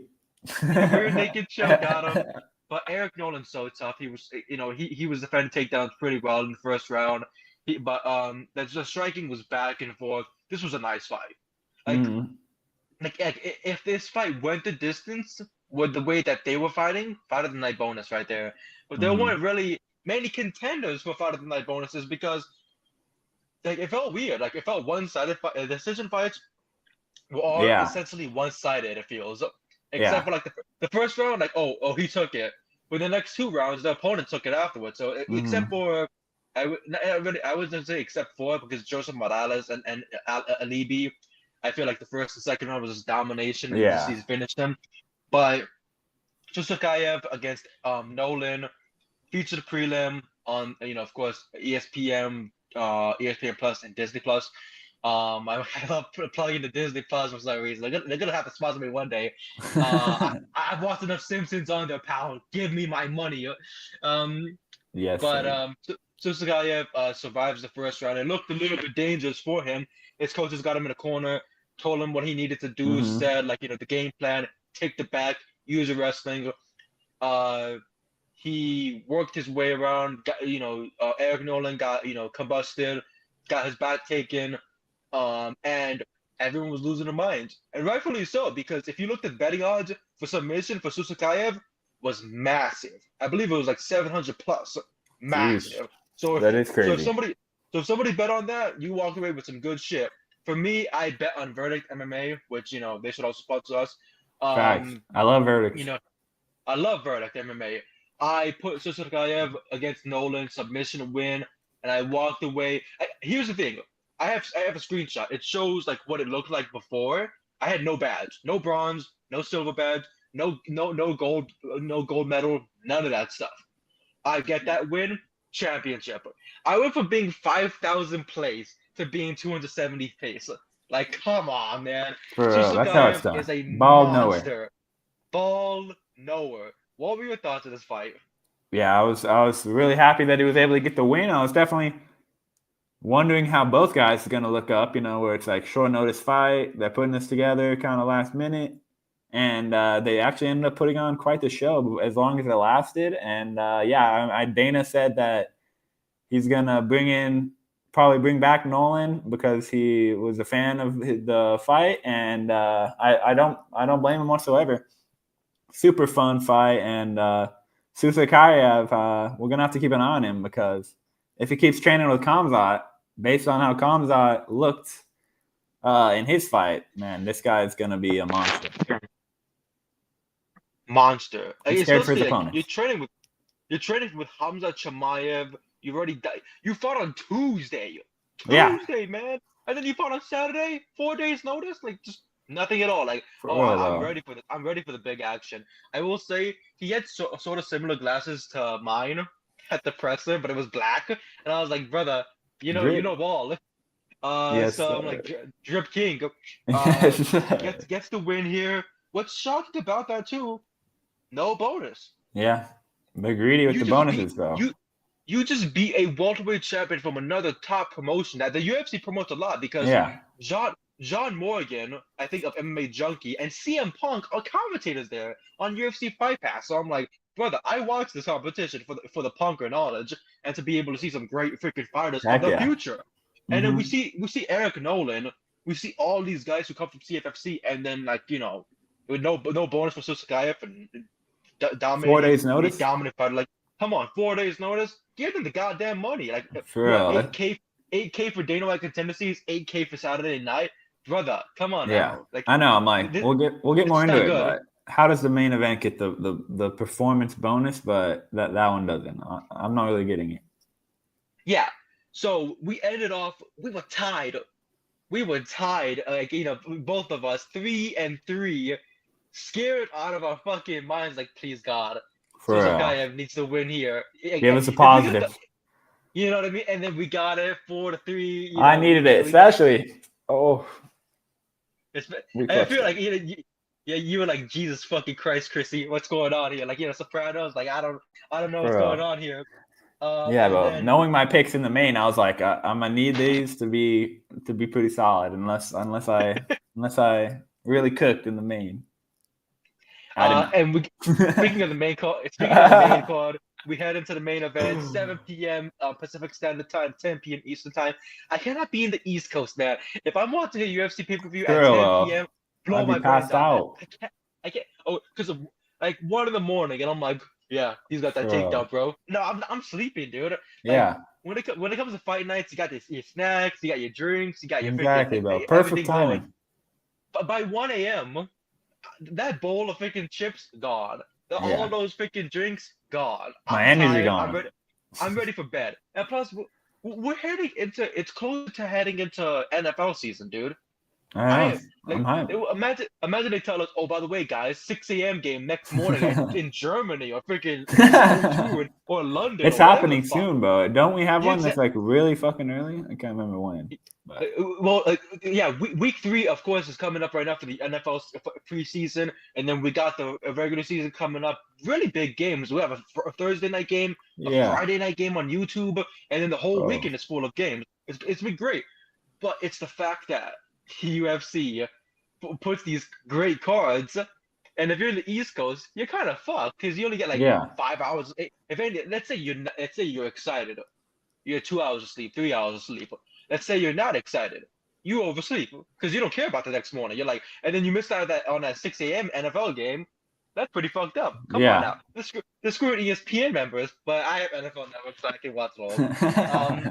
Rear naked choke got him. But Eric Nolan's so tough. He was, he was defending takedowns pretty well in the first round. The striking was back and forth. This was a nice fight. Like, Mhm. if this fight went the distance with the way that they were fighting, fight of the night bonus right there. But there Mhm. weren't really many contenders for fight of the night bonuses because like it felt weird. Like it felt one-sided. Decision fights were all Yeah. essentially one-sided. It feels, except Yeah. for like the first round, like he took it. But the next two rounds, the opponent took it afterwards. So except Mhm. for I wouldn't say except for because Joseph Morales and Alibi, I feel like the first and second round was just domination and just Yeah. he's finished him. But Susakayev against Nolan featured prelim on of course ESPN, ESPN Plus and Disney Plus. I love plugging the Disney Plus for some reason. They're gonna have to sponsor me one day. I've watched enough Simpsons on there, pal. Give me my money. Um, Yes, but sir. Susakayev survives the first round. It looked a little bit dangerous for him. His coaches got him in a corner, told him what he needed to do, Mhm. said like the game plan, take the back, use your wrestling. Uh, he worked his way around. Got, Eric Nolan got combusted, got his back taken, and everyone was losing their minds, and rightfully so because if you looked at betting odds for submission for Susakayev was massive. I believe it was like 700 plus, Jeez. massive. So if That is so if crazy. somebody bet on that, you walk away with some good shit. For me, I bet on Verdict MMA, which they should also sponsor us. Facts. Um, I love you verdicts. know, I love Verdict MMA. I put Susakayev against Nolan, submission win, and I walked away. Here's the thing. I have a screenshot. It shows like what it looked like before. I had no badge, no bronze, no silver badge, no gold, no gold medal, none of that stuff. I get that win, championship. I went from being 5,000 place to being 270 pace. Like, come on, man. For real. That's how it's Susakayev done. is a Ball nowhere. monster. Ball nowhere. What were your thoughts of this fight? Yeah, I was really happy that he was able to get the win. I was definitely wondering how both guys are gonna look up, where it's like short notice fight. They're putting this together kind of last minute. And they actually ended up putting on quite the show as long as it lasted. And Dana said that he's gonna probably bring back Nolan because he was a fan of the fight, and I don't blame him whatsoever. Super fun fight, and Susakayev, we're gonna have to keep an eye on him because if he keeps training with Khamzat, based on how Khamzat looked in his fight, man, this guy is gonna be a monster. Monster. Like, He's scared for his especially like opponents. you're training with Khamzat Chimaev. You've already died. You fought on Tuesday. Yeah, Tuesday, man. And then you fought on Saturday, 4 days notice, like just nothing at all. Like, for oh, real I'm though. ready for this. I'm ready for the big action. I will say he had sort of similar glasses to mine at the presser, but it was black, and I was like, brother, Drip. ball. Yes, So I'm sir. like, Drip King, Yes, gets the win here. What's shocking about that too? No bonus. yeah. They're greedy with You the just beat bonuses, though. you just beat a welterweight champion from another top promotion that the UFC promotes a lot because Yeah, John Morgan, I think of MMA Junkie, and CM Punk are commentators there on UFC Fight Pass. So I'm like, brother, I watched this competition for the punker knowledge and to be able to see some great freaking fighters of heck the yeah. future. And then we Mm-hmm. see Eric Nolan, we see all these guys who come from CFFC, and then like with no bonus for Susakayev and 4 days a notice? dominant fighter. Like, come on, 4 days notice. Give them the goddamn money. Like, For what? real. 8K for Dana White Tendencies, 8K for Saturday night, brother. Come on Yeah, now. Like, I know. I'm like, this, we'll get it's more into that it, good. but how does the main event get the performance bonus? But that one doesn't. I'm not really getting it. Yeah. So we ended off. We were tied. Like both of us 3-3, scared out of our fucking minds. Like, please God, For real. Susakayev needs to win here. Give us a If we get the positive. You know what I mean? And then we got it 4-3. I needed it, especially. I feel like you were like, Jesus fucking Christ, Chrissy, what's going on here? Like, Sopranos, like I don't know what's going on here. Yeah, but knowing my picks in the main, I was like, I'm gonna need these to be pretty solid, unless I really cooked in the main. And speaking of the main card, we head into the main event, 7 p.m. Pacific Standard Time, 10 p.m. Eastern Time. I cannot be in the East Coast, man. If I'm watching a UFC pay-per-view at 10 p.m., blow my brains out. I can't. Oh, because of like 1 in the morning, and I'm like, yeah, he's got that takedown, bro. No, I'm sleeping, dude. Like, yeah. When it comes to fight nights, you got your snacks, you got your drinks, you got your exactly, bro. Perfect timing. Going. But by 1 a.m., that bowl of freaking chips gone. All those freaking drinks gone. My energy gone. I'm ready for bed. And plus, we're heading into. It's close to heading into NFL season, dude. I'm hyped. Imagine they tell us, oh, by the way, guys, 6 a.m. game next morning in Germany or freaking or London. It's happening soon, bro. Don't we have one that's like really fucking early? I can't remember when. Well, week 3, of course, is coming up right after the NFL preseason, and then we got the regular season coming up. Really big games. We have a Thursday night game, a Friday night game on YouTube, and then the whole weekend is full of games. It's been great, but it's the fact that UFC puts these great cards, and if you're in the East Coast, you're kind of fucked because you only get like 5 hours. If any, let's say you're excited, you get 2 hours of sleep, 3 hours of sleep. Let's say you're not excited, you oversleep because you don't care about the next morning. You're like, and then you missed out on that 6 a.m. NFL game. That's pretty fucked up. Come on now, they're screwing ESPN members, but I have NFL Network, so I can watch it all.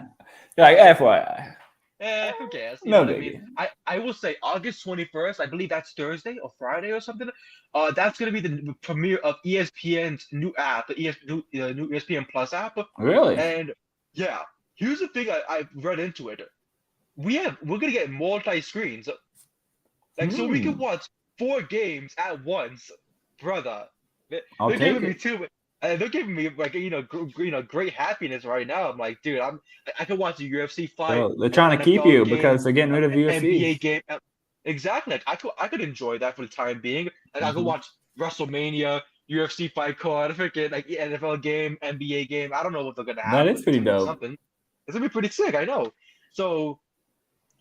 Like FYI. Who cares? No, what I mean? I will say August 21st. I believe that's Thursday or Friday or something. That's gonna be the premiere of ESPN's new app, the new ESPN Plus app. Really? And yeah, here's the thing I read into it. We're gonna get multi-screens, like so we can watch 4 games at once, brother. They're giving me 2. They're giving me like great happiness right now. I'm like, dude, I could watch a UFC fight. Bro, they're trying to keep you because they're getting rid of UFC. NBA game, exactly. Like, I could enjoy that for the time being. Like I could watch WrestleMania, UFC fight card, freaking like NFL game, NBA game. I don't know what they're gonna have. That is pretty dope. Something. It's gonna be pretty sick. I know. So,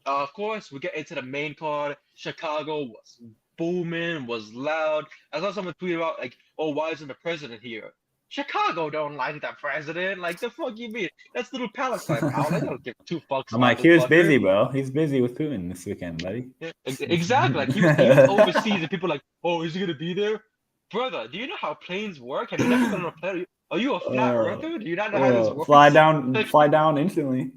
of course, we get into the main card. Chicago was booming, was loud. I saw someone tweet about like, oh, why isn't the president here? Chicago don't like the president. Like, the fuck you mean? That's little Palestine, pal. They don't give 2 fucks. I'm like, he was busy, bro. He's busy with Putin this weekend, buddy. Yeah, exactly. Like, he was overseas, and people are like, oh, is he gonna be there? Brother, do you know how planes work? Have you never been on a plane? Are you a flat earther? Do you not know how this works? Fly down instantly.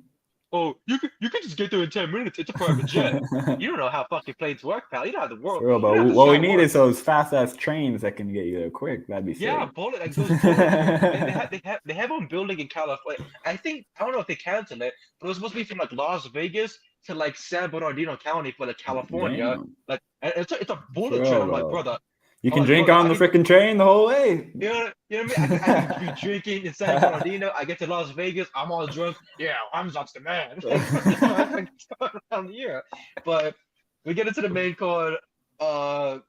Oh, you could just get there in 10 minutes. It's a private jet. You don't know how fucking planes work, pal. You know how the world. Bro, but what we need is those fast ass trains that can get you there quick. That'd be sick. Yeah, bullet like those. they have one building in California. I don't know if they canceled it, but it was supposed to be from like Las Vegas to like San Bernardino County for like California. Damn. Like it's a bullet train. I'm like, brother. You can drink on the freaking train the whole way. You know what I mean? I can be drinking in San Bernardino. I get to Las Vegas. I'm all drunk. Yeah, Khamzat's the man. But we get into the main card.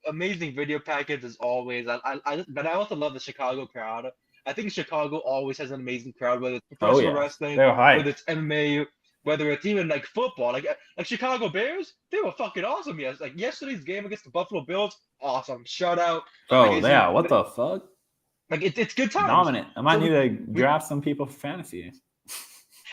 Amazing video package as always. But I also love the Chicago crowd. I think Chicago always has an amazing crowd, whether it's professional wrestling, whether it's MMA, whether it's even like football, like Chicago Bears, they were fucking awesome. Yes, like yesterday's game against the Buffalo Bills, awesome shutout. Oh yeah, what the fuck? Like it's good times. Dominant. I might need to draft some people for fantasy.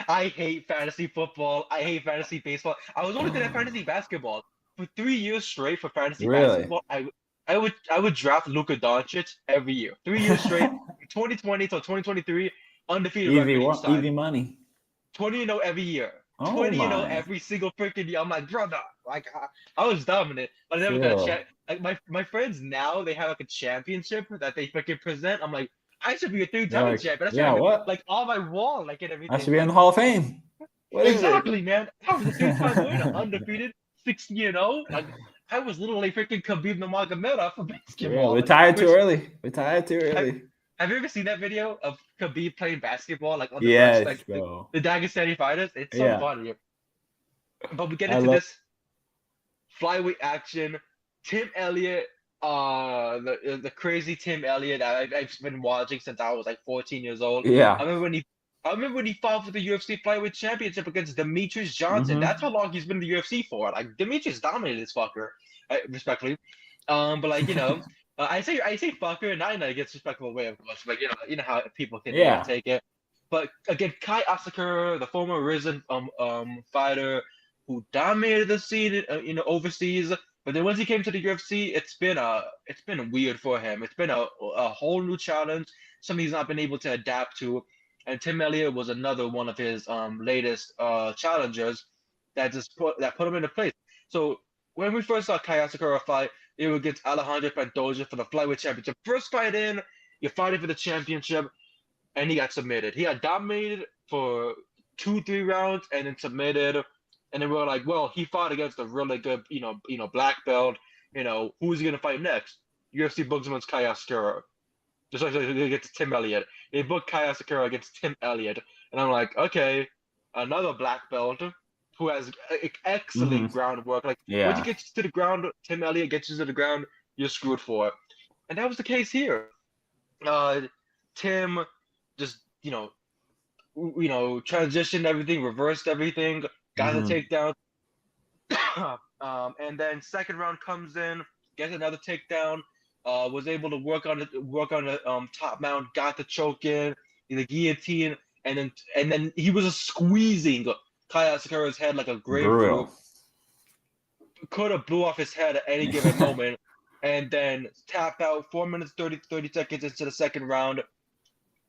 I hate fantasy football. I hate fantasy baseball. I was only good at fantasy basketball for 3 years straight. For fantasy basketball, I would draft Luka Doncic every year, 3 years straight, 2020 till 2023, undefeated. Easy money. 20-0 every year. 20-0 every single freaking year. I'm like, brother, like I was dominant. I never got a chance. Like my friends now, they have like a championship that they freaking present. I'm like, I should be a 3-time champion. What? Like on my wall, like and everything. I should be in the Hall of Fame. Exactly, man. I was a 3-time winner, undefeated, 6-0. Like I was literally freaking Khabib Nurmagomedov for basketball. Retired too early. Have you ever seen that video of Khabib playing basketball like on the bench, Yes, like bro. the Dagestani fighters? It's so Yeah, funny. But we get I into love. this flyweight action. Tim Elliott, the crazy Tim Elliott I've been watching since I was like 14 years old. I Yeah. remember when he, I remember when he fought for the UFC flyweight championship against Demetrius Johnson. That's Mm-hmm. how long he's been in the UFC for. Like Demetrius dominated this fucker, respectfully. But like I say fucker, not in a disrespectful way, of course. Like you know how people can Yeah. take it. But again, Kai Asakura, the former Risen fighter who dominated the scene, overseas. But then once he came to the UFC, it's been weird for him. It's been a whole new challenge, something he's not been able to adapt to. And Tim Elliott was another one of his latest challengers that put him into place. So when we first saw Kai Asakura fight, it was against Alejandro Pantoja for the flyweight championship. First fight in, you're fighting for the championship, and he got submitted. He got dominated for 2, 3 rounds and then submitted. And then we were like, well, he fought against a really good, black belt. Who's he gonna fight next? UFC books him against Kai Asakura. Just like against Tim Elliott. They booked Kai Asakura against Tim Elliott, and I'm like, okay, another black belt who has excellent Mm-hmm. groundwork. Like once you Yeah. get to the ground, Tim Elliott gets you to the ground, you're screwed for it. And that was the case here. Uh, Tim just transitioned everything, reversed everything, got the Mm-hmm. takedown. And then second round comes in, gets another takedown. Was able to work on the top mount, got the choke in, the guillotine, and then he was squeezing Kai Asakura's head like a grapefruit. Brutal. Could have blew off his head at any given moment, and then tapped out 4 minutes 30 seconds into the second round.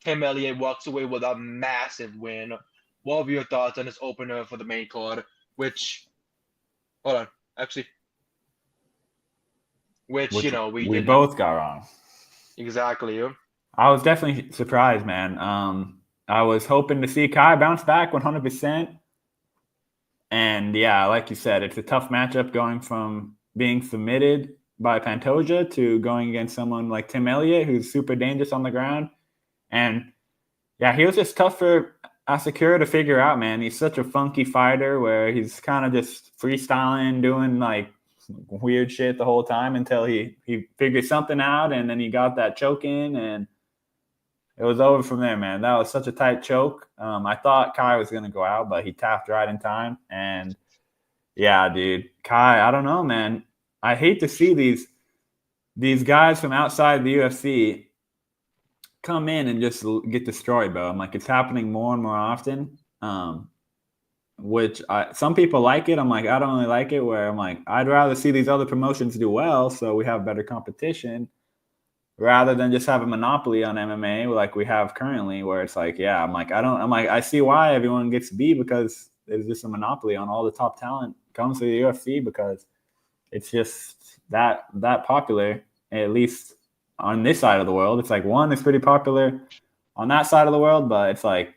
Tim Elliott walks away with a massive win. What are your thoughts on this opener for the main card? Hold on, actually, Which we we didn't both got wrong. exactly. I was definitely surprised, man. I was hoping to see Kai bounce back 100%. And yeah, like you said, it's a tough matchup going from being submitted by Pantoja to going against someone like Tim Elliott, who's super dangerous on the ground. And yeah, he was just tough for Asakura to figure out, man. He's such a funky fighter where he's kind of just freestyling, doing like weird shit the whole time until he figured something out, and then he got that choke in, and it was over from there, man. That was such a tight choke. I thought Kai was going to go out, but he tapped right in time. And yeah, dude, Kai, I don't know, man. I hate to see these guys from outside the UFC come in and just get destroyed, bro. I'm like, it's happening more and more often. Which some people like it. I'm like, I don't really like it. Where I'm like, I'd rather see these other promotions do well, so we have better competition, rather than just have a monopoly on MMA like we have currently, where it's like, yeah, I'm like, I see why everyone gets beat, because there's just a monopoly on all the top talent comes to the UFC, because it's just that popular, at least on this side of the world. It's like, one, it's pretty popular on that side of the world, but it's like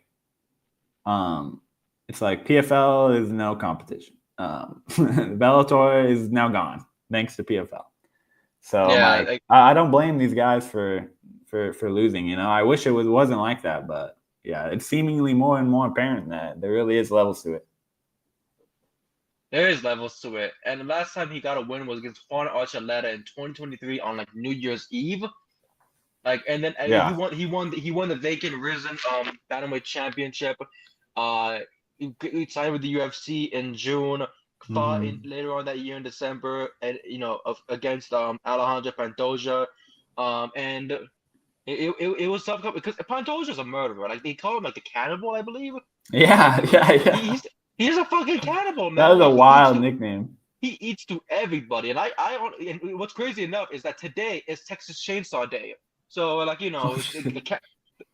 PFL is no competition. Bellator is now gone thanks to PFL. So I'm Yeah, like, I don't blame these guys for losing. I wish it wasn't like that, but yeah, it's seemingly more and more apparent that there really is levels to it. there is levels to it. And the last time he got a win was against Juan Archuleta in 2023 on like New Year's Eve. Like, and then Yeah. he won the vacant Risen Bantamweight Championship. He signed with the UFC in June. Fought Mm-hmm. later on that year in December, and against Alejandro Pantoja, and it was tough because Pantoja's a murderer. Like they call him like the cannibal, I believe. Yeah, Like yeah, yeah. he's a fucking cannibal, That man. was a Like wild nickname. he eats to everybody, and what's crazy enough is that today is Texas Chainsaw Day. So like Oh shit.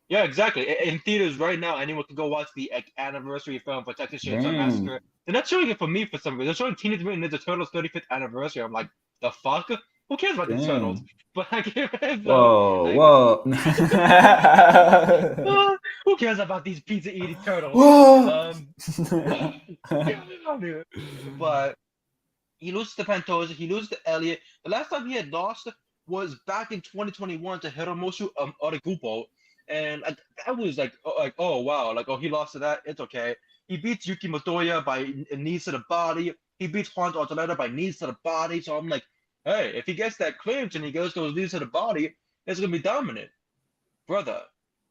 yeah, exactly. In theaters right now, anyone can go watch the anniversary film for Texas Chainsaw Dang. Massacre. They're not showing it for me for some reason. They're showing Teenage Mutant Ninja Turtles 35th anniversary. I'm like, the fuck? Who cares about these turtles? Dang. But like, so Whoa, like, whoa. who cares about these pizza eating turtles? Whoa. But he loses to Pantoja. He loses to Elliott. The last time he had lost was back in 2021 to Hiromusu Arigupo, and I was oh wow, he lost to that. It's okay. He beats Yuki Motoya by knees to the body. He beats Juan Ortoleta by knees to the body. So I'm like, hey, if he gets that clinch and he goes those knees to the body, it's gonna be dominant, brother.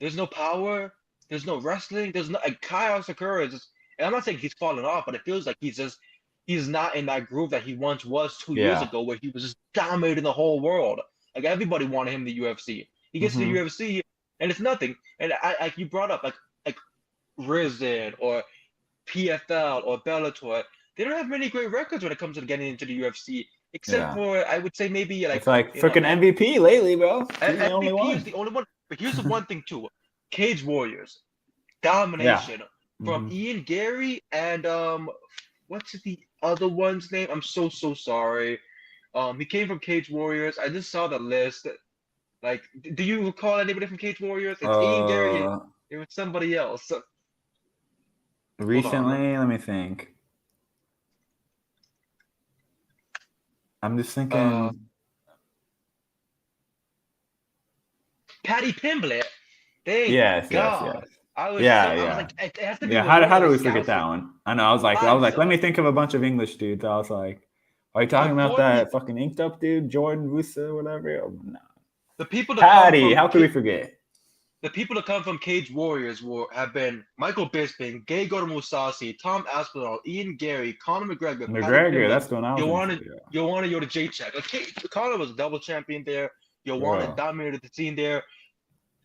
There's no power. There's no wrestling. There's no chaos occurs. And I'm not saying he's falling off, but it feels like he's not in that groove that he once was 2 years Yeah. ago, where he was just dominating the whole world. Like everybody wanted him in the UFC. He gets to the UFC and it's nothing. And like you brought up like Rizin or PFL or Bellator. They don't have many great records when it comes to getting into the UFC, except for I would say maybe it's like freaking MVP lately, bro. He's the only one. MVP is the only one. But here's the one thing too: Cage Warriors domination from Ian Gary and what's the other one's name? I'm so sorry. He came from Cage Warriors. I just saw the list. Like, do you recall anybody from Cage Warriors? It's Ian Gary. It was somebody else. Recently, let me think. I'm just thinking. Patty Pimblett. Thank yes. I was like, it has to be how do we forget that one? I know. I was like, let me think of a bunch of English dudes. I was like, are you talking about that fucking inked up dude, Jordan Vusa, or whatever? Oh, no. The people that Patty, how could we forget? The people that come from Cage Warriors have been Michael Bisping, Gegard Mousasi, Tom Aspinall, Ian Gary, Conor McGregor. McGregor, that's going on. Joanna Jacek. Okay, Conor was a double champion there. Joanna dominated the scene there.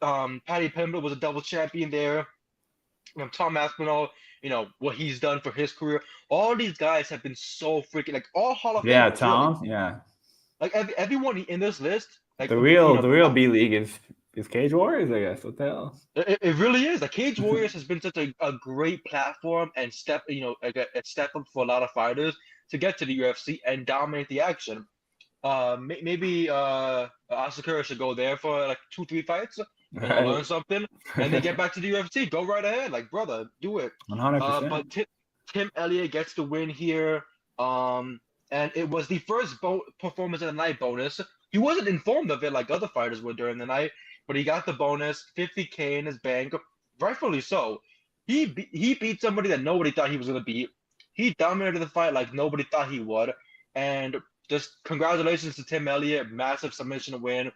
Patty Pimblett was a double champion there. Tom Aspinall, what he's done for his career. All these guys have been so freaking all Hall of Fame. Yeah, Tom. Yeah. Like everyone in this list. Like the real B League is Cage Warriors, I guess. What the hell? It really is. Like Cage Warriors has been such a great platform and step up for a lot of fighters to get to the UFC and dominate the action. Maybe Asakura should go there for like 2-3 fights and learn something, and then get back to the UFC. Go right ahead, like brother, do it. 100%. But Tim Elliott gets the win here. And it was the first performance of the night bonus. He wasn't informed of it like other fighters were during the night, but he got the bonus, $50K in his bank, rightfully so. He beat somebody that nobody thought he was gonna beat. He dominated the fight like nobody thought he would, and just congratulations to Tim Elliott, massive submission win,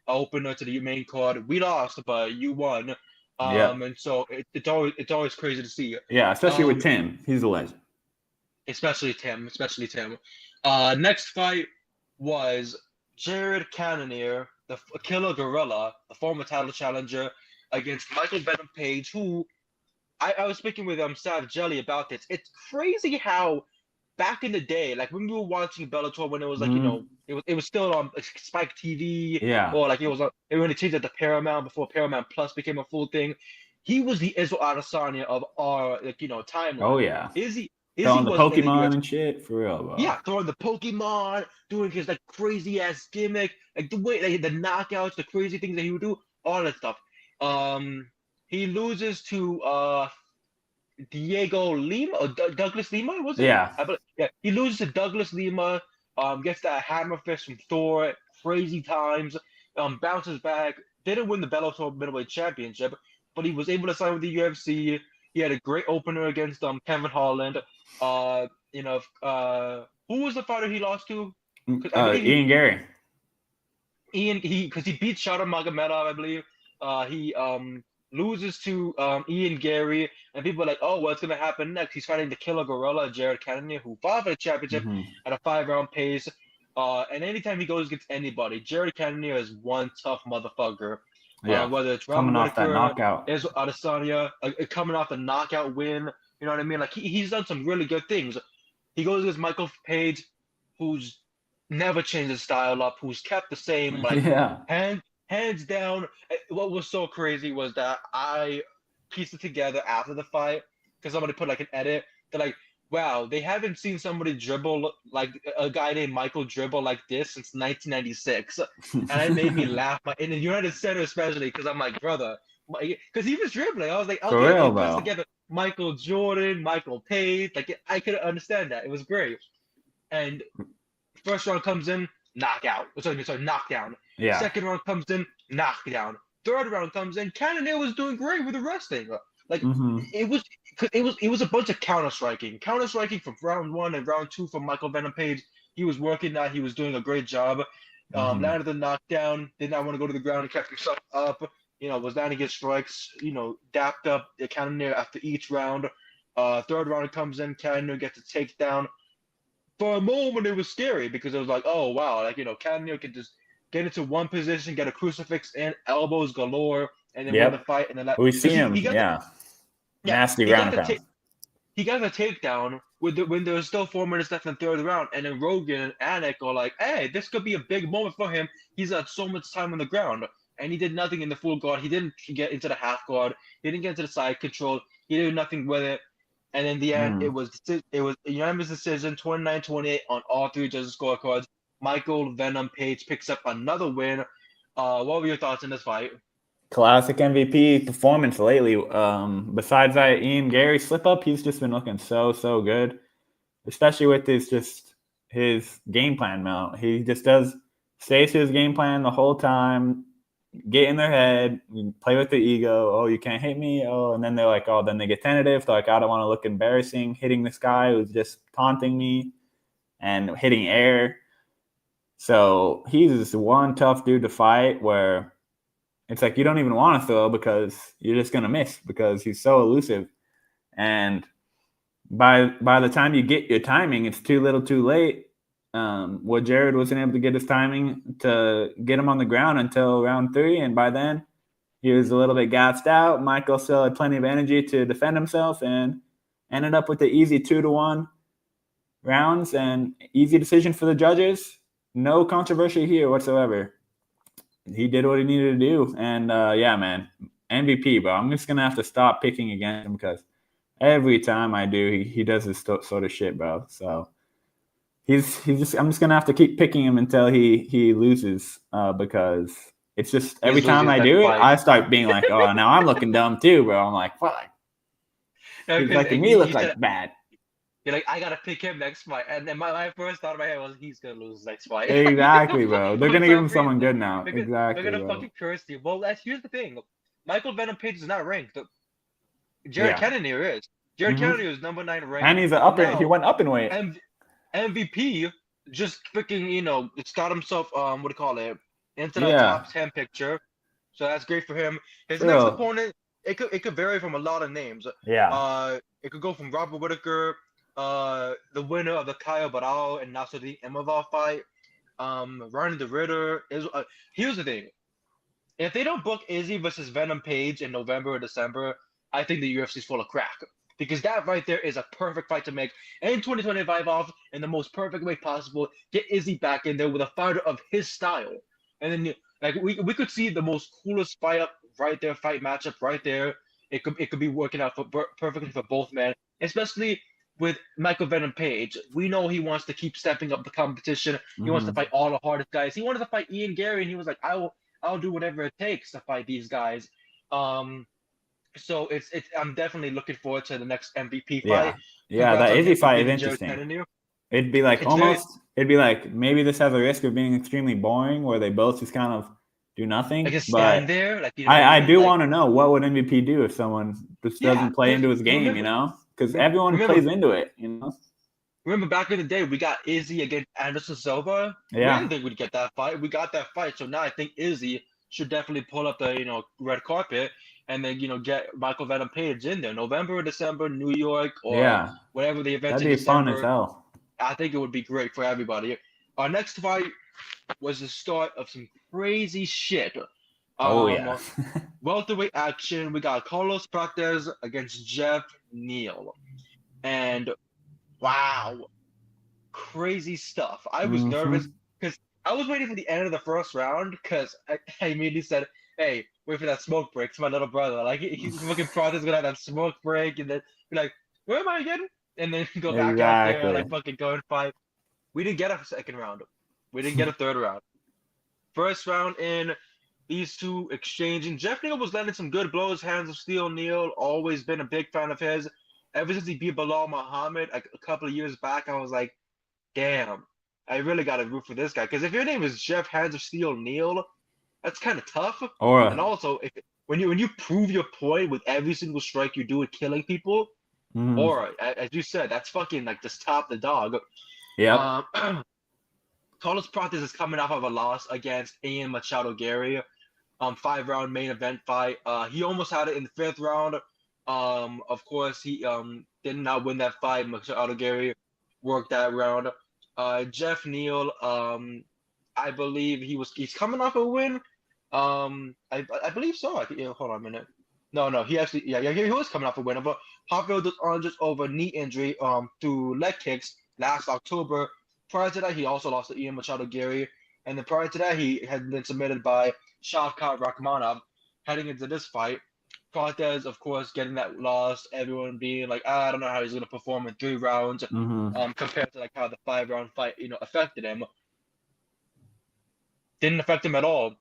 opener to the main card. We lost, but you won. And so it's always crazy to see. Yeah, especially with Tim, he's a legend. Especially Tim. Next fight was Jared Cannonier, the Killer Gorilla, the former title challenger, against Michael Venom Page, who I was speaking with Sav Jelly about this. It's crazy how back in the day, like when we were watching Bellator, when it was like it was still on Spike TV, or like it was when it changed to Paramount before Paramount Plus became a full thing. He was the Israel Adesanya of our timeline. Oh yeah, Izzy throwing the Pokemon and shit, for real, bro. Yeah, throwing the Pokemon, doing his like crazy ass gimmick, like the way the knockouts, the crazy things that he would do, all that stuff. He loses to Diego Lima or Douglas Lima, was it? Yeah. He loses to Douglas Lima, gets that hammer fist from Thor, crazy times, bounces back, didn't win the Bellator Middleweight Championship, but he was able to sign with the UFC. He had a great opener against Kevin Holland. Who was the fighter he lost to? Ian Gary. Because he beat Shadar Magomedov, I believe. He loses to Ian Gary, and people are like, oh, what's going to happen next? He's fighting the Killer Gorilla, Jared Cannonier, who fought for the championship at a 5-round pace. And anytime he goes against anybody, Jared Cannonier is one tough motherfucker. Yeah, whether it's coming off that knockout, Adesanya, coming off the knockout win, you know what I mean? Like he's done some really good things. He goes against Michael Page, who's never changed his style up, who's kept the same, hands down. What was so crazy was that I pieced it together after the fight because somebody put like an edit. They're like, wow, they haven't seen somebody dribble like a guy named Michael dribble like this since 1996. And it made me laugh. In the United Center especially, because I'm like, brother, because he was dribbling. I was like, okay, put together Michael Jordan, Michael Page. Like, I could understand that. It was great. And first round comes in, knockdown. Yeah. Second round comes in, knockdown. Third round comes in, Cannonier was doing great with the wrestling. Like it was a bunch of counter striking from round 1 and round 2 from Michael Venom Page. He was working that. He was doing a great job. Landed the knockdown. Did not want to go to the ground and kept himself up. Was landing his strikes. Dapped up the Cannonier after each round. Third round comes in, Cannonier gets a takedown. For a moment, it was scary because it was like, oh wow, Cannonier can just get into one position, get a crucifix in, elbows galore, and then win the fight. And then we've seen him, nasty ground and pound. He got the takedown when there was still 4 minutes left in the third round, and then Rogan and Anik are like, hey, this could be a big moment for him. He's had so much time on the ground, and he did nothing in the full guard. He didn't get into the half guard. He didn't get into the side control. He did nothing with it. And in the end, it was a unanimous decision, 29-28 on all 3 judges' scorecards. Michael Venom Page picks up another win. What were your thoughts in this fight? Classic MVP performance lately. Besides that Ian Gary slip up, he's just been looking so good, especially with his game plan now. He just stays to his game plan the whole time, get in their head, play with the ego. Oh, you can't hit me. Oh, and then they're like, oh, then they get tentative. They're like, I don't want to look embarrassing hitting this guy who's just taunting me and hitting air. So he's just one tough dude to fight where it's like you don't even want to throw because you're just going to miss because he's so elusive. And by the time you get your timing, it's too little too late. Jared wasn't able to get his timing to get him on the ground until round 3, and by then he was a little bit gassed out. Michael still had plenty of energy to defend himself and ended up with the easy 2-1 rounds and easy decision for the judges. No controversy here whatsoever. He did what he needed to do, and man, MVP, bro. I'm just gonna have to stop picking against him because every time I do, he does this sort of shit, bro. So. I'm just gonna have to keep picking him until he loses because it's just every time I do it, I start being like, oh, now I'm looking dumb too, bro. I'm like, fuck. He's making me look like bad. You're like, I gotta pick him next fight, and then my first thought in my head was he's gonna lose next fight. Exactly, bro. They're gonna give him someone good now. Exactly. They're gonna fucking curse you. Well, here's the thing. Michael Venom Page is not ranked. Jared Cannonier is. Jared Cannonier is number 9 ranked, and he went up in weight. MVP just freaking, it's got himself into the top 10 picture. So that's great for him. His next opponent, it could vary from a lot of names. Yeah. It could go from Robert Whittaker, the winner of the Kyle Barao and Nasruddin Imavov fight. Ronnie the Ritter is. Here's the thing: if they don't book Izzy versus Venom Page in November or December, I think the UFC's full of crack. Because that right there is a perfect fight to make. And 2025 off in the most perfect way possible. Get Izzy back in there with a fighter of his style. And then we could see the most coolest fight matchup right there. It could be working out perfectly for both men. Especially with Michael Venom Page. We know he wants to keep stepping up the competition. He wants to fight all the hardest guys. He wanted to fight Ian Gary, and he was like, I'll do whatever it takes to fight these guys. So I'm definitely looking forward to the next MVP fight. Yeah, that Izzy fight is interesting. It'd be like maybe this has a risk of being extremely boring where they both just kind of do nothing. Like stand there. I do want to know what would MVP do if someone just doesn't play into his game, because everyone plays into it, Remember back in the day, we got Izzy against Anderson Silva. Yeah. We didn't think we'd get that fight. We got that fight. So now I think Izzy should definitely pull up the, red carpet and then, get Michael Venom Page in there. November or December, New York, or whatever the event is. That'd be fun as hell. I think it would be great for everybody. Our next fight was the start of some crazy shit. Welterweight action. We got Carlos Prates against Jeff Neal. And wow, crazy stuff. I was nervous because I was waiting for the end of the first round because I immediately said, hey, wait for that smoke break. It's my little brother. Like, he's looking Prates going to have that smoke break and then be like, where am I again? And then go back out there and fucking go and fight. We didn't get a second round. We didn't get a third round. First round in, these two exchanging. Jeff Neal was landing some good blows, hands of steel. Neal, always been a big fan of his. Ever since he beat Bilal Muhammad a couple of years back, I was like, damn, I really got to root for this guy because if your name is Jeff Hands of Steel Neal, that's kind of tough. And Or also, when you prove your point with every single strike you do with killing people, or as you said, that's fucking like just top the dog. yep. Carlos Prates is coming off of a loss against Ian Machado Gary, 5-round main event fight. He almost had it in the 5th round. Of course, he did not win that fight. Machado Gary worked that round. Jeff Neal, I believe he's coming off a win. I believe so. Hold on a minute. No, he actually he was coming off a win, but Hofffield was on just over knee injury through leg kicks last October. Prior to that, he also lost to Ian Machado Gary, and then prior to that, he had been submitted by Shavkat Rakhmonov. Heading into this fight, Prates, of course, getting that loss. Everyone being like, I don't know how he's going to perform in 3 rounds, compared to like how the 5-round fight, affected him. Didn't affect him at all.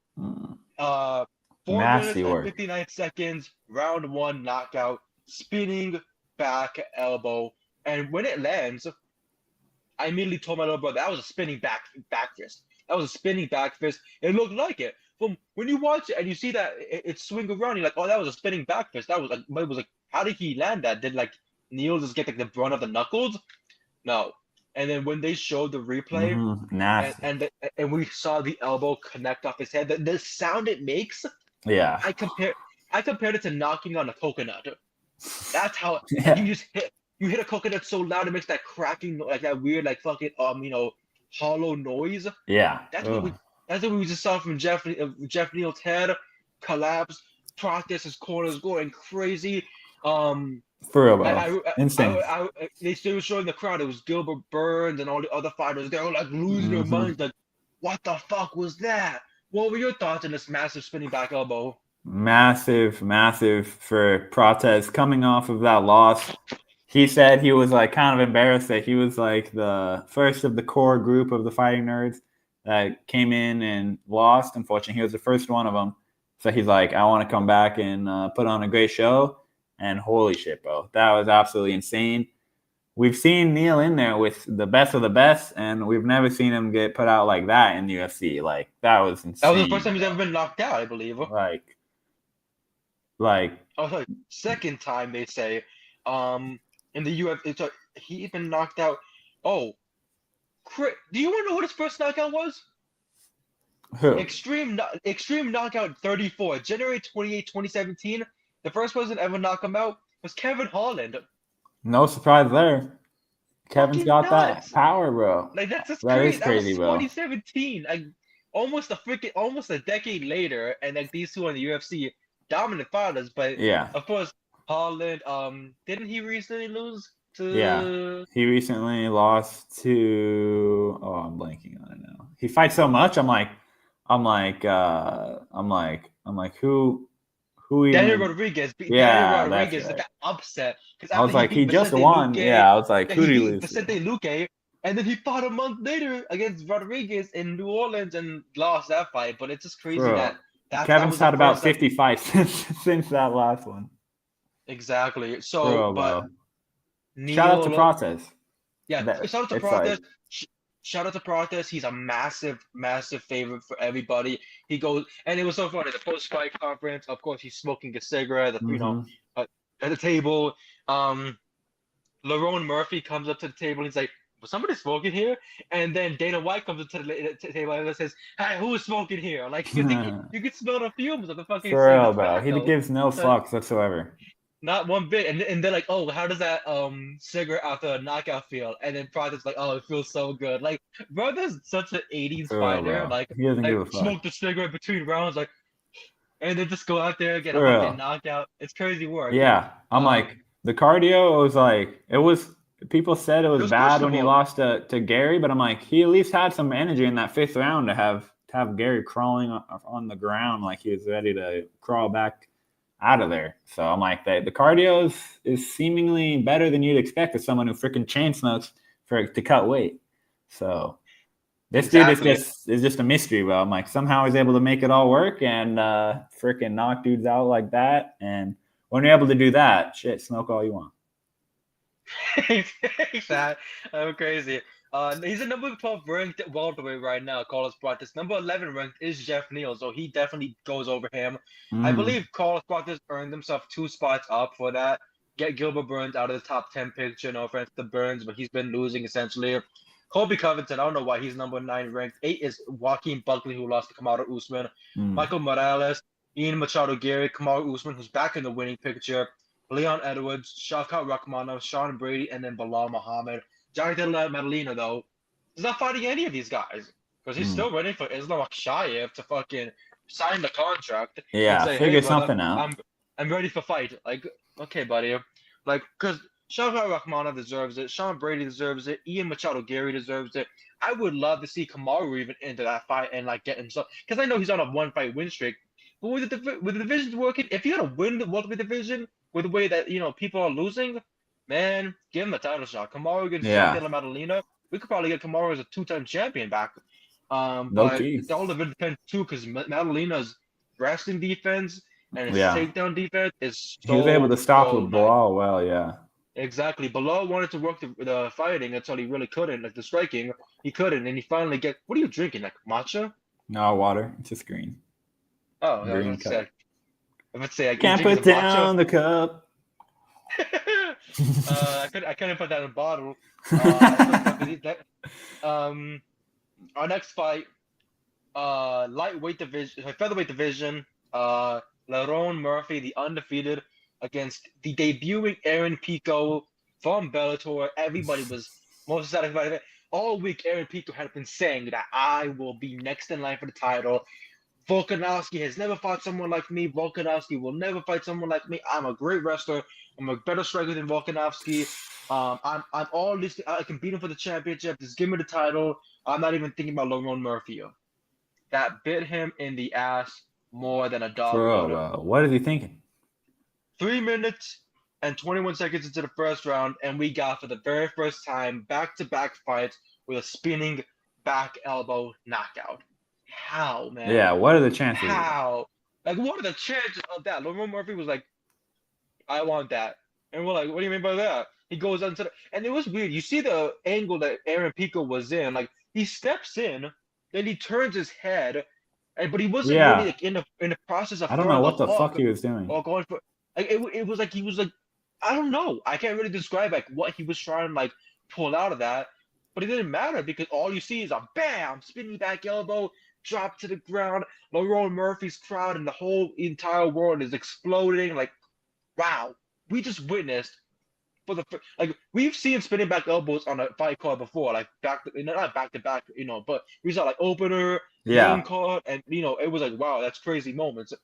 4 minutes and 59 seconds, round 1 knockout, spinning back elbow, and when it lands, I immediately told my little brother that was a spinning back fist. That was a spinning back fist. It looked like it. From when you watch it and you see that it swing around, you're like, oh, that was a spinning back fist. That was like, how did he land that? Did like Neal just get like the brunt of the knuckles? No. And then when they showed the replay, and we saw the elbow connect off his head, the sound it makes, yeah, I compared it to knocking on a coconut. That's how you just hit a coconut so loud it makes that cracking, like that weird, like fucking hollow noise. Yeah, that's what we just saw from Jeff Neal's head collapse. Prates' corners going crazy. For real, bro. Insane. They were showing the crowd. It was Gilbert Burns and all the other fighters. They were like losing their minds. Like, what the fuck was that? What were your thoughts on this massive spinning back elbow? Massive for Prates coming off of that loss. He said he was like kind of embarrassed that he was like the first of the core group of the fighting nerds that came in and lost. Unfortunately, he was the first one of them. So he's like, I want to come back and put on a great show. And holy shit, bro, that was absolutely insane. We've seen Neal in there with the best of the best, and we've never seen him get put out like that in the UFC. Like, that was insane. That was the first time he's ever been knocked out, I believe. Oh, sorry, second time they say. In the UFC, he's been knocked out. Oh, do you want to know what his first knockout was? Who? Extreme Knockout 34, January 28, 2017. The first person ever knock him out was Kevin Holland. No surprise there. Kevin's got that power, bro. Like that's just that crazy. Is crazy, that was 2017. Bro. Like almost a decade later, and like these two on the UFC dominant fighters. But yeah, of course, Holland. Didn't he recently lose to? Yeah, he recently lost to. Oh, I'm blanking on it now. He fights so much. I'm like, who? Daniel Rodriguez. Yeah, Daniel Rodriguez got upset because I was like, he just won. Yeah, I was like, who did he lose? Vicente Luque, and then he fought a month later against Rodriguez in New Orleans and lost that fight. But it's just crazy that Kevin's had about 50 fights since that last one. Exactly. So, but Neal, shout out to Prates. Yeah, shout out to Prates. Shout out to Prates. He's a massive favorite for everybody. He goes, and it was so funny. The post-fight conference, of course, he's smoking a cigarette. At the table. Lerone Murphy comes up to the table. He's like, "Was somebody smoking here?" And then Dana White comes up to the table and says, "Hey, who is smoking here?" Like you could smell the fumes of the fucking. For real, bro. He gives no fucks whatsoever. Not one bit. And they're like, oh, how does that cigarette after a knockout feel? And then Prates like, oh, it feels so good. Like, bro, there's such an 80s fighter. Like, he doesn't give a fuck. Smoke the cigarette between rounds, like, and then just go out there and get a fucking knockout. It's crazy work. Yeah. I'm like, the cardio was like, people said it was bad when he lost to Gary, but I'm like, he at least had some energy in that 5th round to have Gary crawling on the ground like he was ready to crawl back out of there. So I'm like, the cardio is seemingly better than you'd expect as someone who freaking chain smokes to cut weight. So this dude is just a mystery, bro. I'm like, somehow he's able to make it all work and freaking knock dudes out like that. And when you're able to do that, shit, smoke all you want. Exactly. I'm crazy. He's a number 12 ranked welterweight right now, Carlos Prates. Number 11 ranked is Jeff Neal, so he definitely goes over him. I believe Carlos Prates earned himself 2 spots up for that. Get Gilbert Burns out of the top 10 picture. No offense to Burns, but he's been losing essentially. Colby Covington, I don't know why he's number 9 ranked. 8 is Joaquin Buckley, who lost to Kamaru Usman. Michael Morales, Ian Machado Gary, Kamaru Usman, who's back in the winning picture. Leon Edwards, Shavkat Rakhmonov, Sean Brady, and then Bilal Muhammad. Jared Madalena, though, is not fighting any of these guys because he's still waiting for Islam Akshayev to fucking sign the contract. Yeah, and say, figure hey, brother, something out. I'm ready for fight. Like, okay, buddy. Like, because Shavkat Rakhmonov deserves it. Sean Brady deserves it. Ian Machado Gary deserves it. I would love to see Kamaru even into that fight and like get himself, because I know he's on a 1-fight win streak. But with the divisions working, if you're gonna win the welterweight division with the way that people are losing, man, give him a title shot. Kamaru against Jared Madalena. We could probably get Kamaru as a 2-time champion back. But it all depends too, because Madalena's wrestling defense and his takedown defense is so. He was able to stop with Bilal nice. well, yeah. Exactly. Bilal wanted to work the fighting until he really couldn't, like the striking. He couldn't, and he finally get. What are you drinking? Like matcha? No, water. It's just green. Oh, green I was cup. Let's say I can't put down the cup. I couldn't put that in a bottle. Our next fight, lightweight division, featherweight division. Lerone Murphy, the undefeated, against the debuting Aaron Pico from Bellator. Everybody was most satisfied. All week, Aaron Pico had been saying that I will be next in line for the title. Volkanovski has never fought someone like me. Volkanovski will never fight someone like me. I'm a great wrestler. I'm a better striker than Volkanovski. I'm all this. I can beat him for the championship. Just give me the title. I'm not even thinking about Lerone Murphy. That bit him in the ass more than a dog. Bro, what is he thinking? 3 minutes and 21 seconds into the first round, and we got for the very first time back-to-back fights with a spinning back elbow knockout. How, man? Yeah, what are the chances? How? Like, what are the chances of that? Lerone Murphy was like, I want that. And we're like, what do you mean by that? He goes into and it was weird. You see the angle that Aaron Pico was in. Like, he steps in, then he turns his head, but he wasn't really like, in the process of. I don't know what the fuck he was doing. Or going for. Like, it was like he was like, I don't know. I can't really describe like what he was trying to like pull out of that, but it didn't matter because all you see is a bam, spinning back elbow, drop to the ground. Lerone Murphy's crowd and the whole entire world is exploding. Like, wow, we just witnessed for the like we've seen spinning back elbows on a fight card before, like not back to back, but we saw like opener, main card, and it was like wow, that's crazy moments.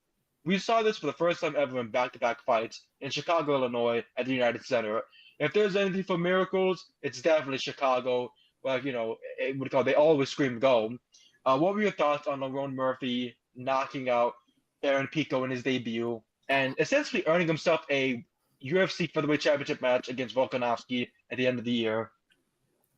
We saw this for the first time ever in back-to-back fights in Chicago, Illinois, at the United Center. If there's anything for miracles, it's definitely Chicago. Like, they always scream go. What were your thoughts on Lerone Murphy knocking out Aaron Pico in his debut and essentially earning himself a UFC featherweight championship match against Volkanovski at the end of the year?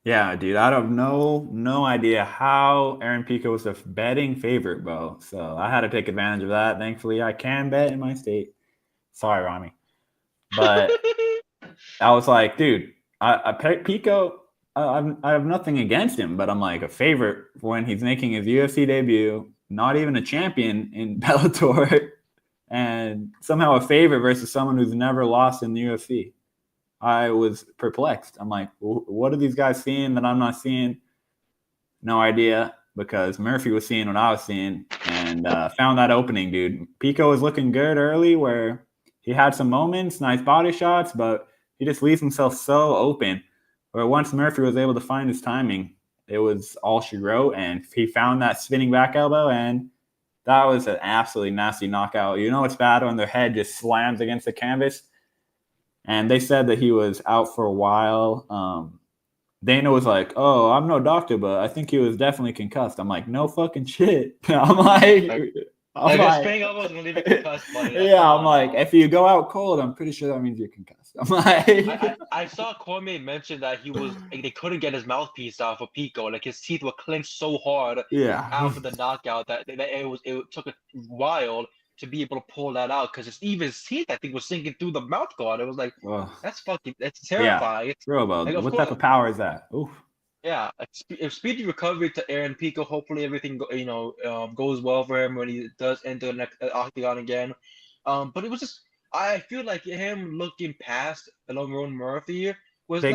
Yeah, dude, I have no idea how Aaron Pico was a betting favorite, bro. So I had to take advantage of that. Thankfully, I can bet in my state. Sorry, Rami. But I was like, dude, I Pico, I have nothing against him, but I'm like a favorite when he's making his UFC debut, not even a champion in Bellator, and somehow a favorite versus someone who's never lost in the UFC. I was perplexed. I'm like, what are these guys seeing that I'm not seeing? No idea, because Murphy was seeing what I was seeing and found that opening, dude. Pico was looking good early where he had some moments, nice body shots, but he just leaves himself so open. Where once Murphy was able to find his timing, it was all she wrote, and he found that spinning back elbow, and that was an absolutely nasty knockout. It's bad when their head just slams against the canvas. And they said that he was out for a while. Dana was like, oh, I'm no doctor, but I think he was definitely concussed. I'm like, no fucking shit. I'm like spinning elbow is gonna leave you concussed, buddy. Yeah, I'm like, if you go out cold, I'm pretty sure that means you're concussed. I'm like, I saw Cormier mention that they couldn't get his mouthpiece off of Pico. Like his teeth were clenched so hard after the knockout that it took a while to be able to pull that out because even his teeth, I think, was sinking through the mouth guard. It was like, that's terrifying. Yeah. Bro, what type of power is that? Oof. Yeah, if speedy recovery to Aaron Pico. Hopefully everything goes well for him when he does enter the next octagon again. But it was just I feel like him looking past Lerone Murphy Big,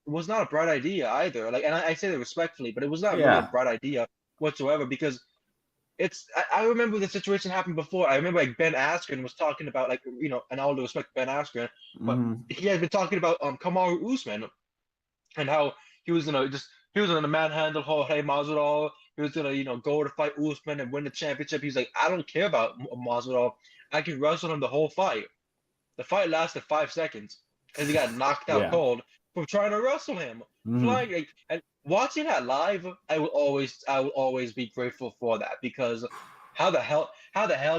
was not a bright idea either. Like, and I say that respectfully, but it was not really a yeah, bright idea whatsoever because I remember the situation happened before. I remember like Ben Askren was talking about like and all due respect to Ben Askren, but mm, he had been talking about Kamaru Usman and how he was gonna manhandle Jorge Masvidal. He was gonna go to fight Usman and win the championship. He's like, I don't care about Masvidal. I can wrestle him the whole fight. The fight lasted 5 seconds because he got knocked out yeah, cold from trying to wrestle him. mm, Flying and watching that live, I will always be grateful for that because how the hell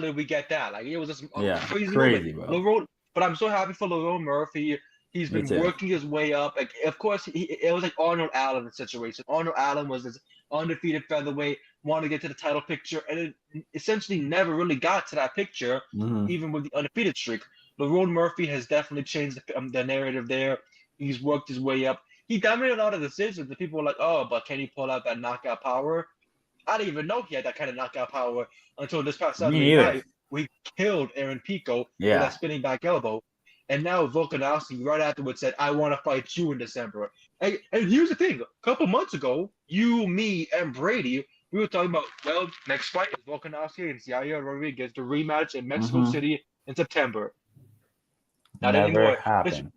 did we get that? Like it was just a yeah, crazy moment. crazy, bro. Lerone, but I'm so happy for Lerone Murphy. He's Me been too. working his way up. Like, of course, it was like Arnold Allen situation. Arnold Allen was this undefeated featherweight, wanted to get to the title picture, and it essentially never really got to that picture, Mm, even with the undefeated streak. Lerone Murphy has definitely changed the narrative there. He's worked his way up. He dominated a lot of decisions. The people were like, "Oh, but can he pull out that knockout power?" I didn't even know he had that kind of knockout power until this past me Saturday neither. night. We killed Aaron Pico with that Yeah, spinning back elbow. And now Volkanovski right afterwards said, I want to fight you in December. And here's the thing. A couple months ago, you, me, and Brady, we were talking about, well, next fight is Volkanovski against Yair Rodriguez, the rematch in Mexico mm-hmm. City in September. Not Never anymore. happened.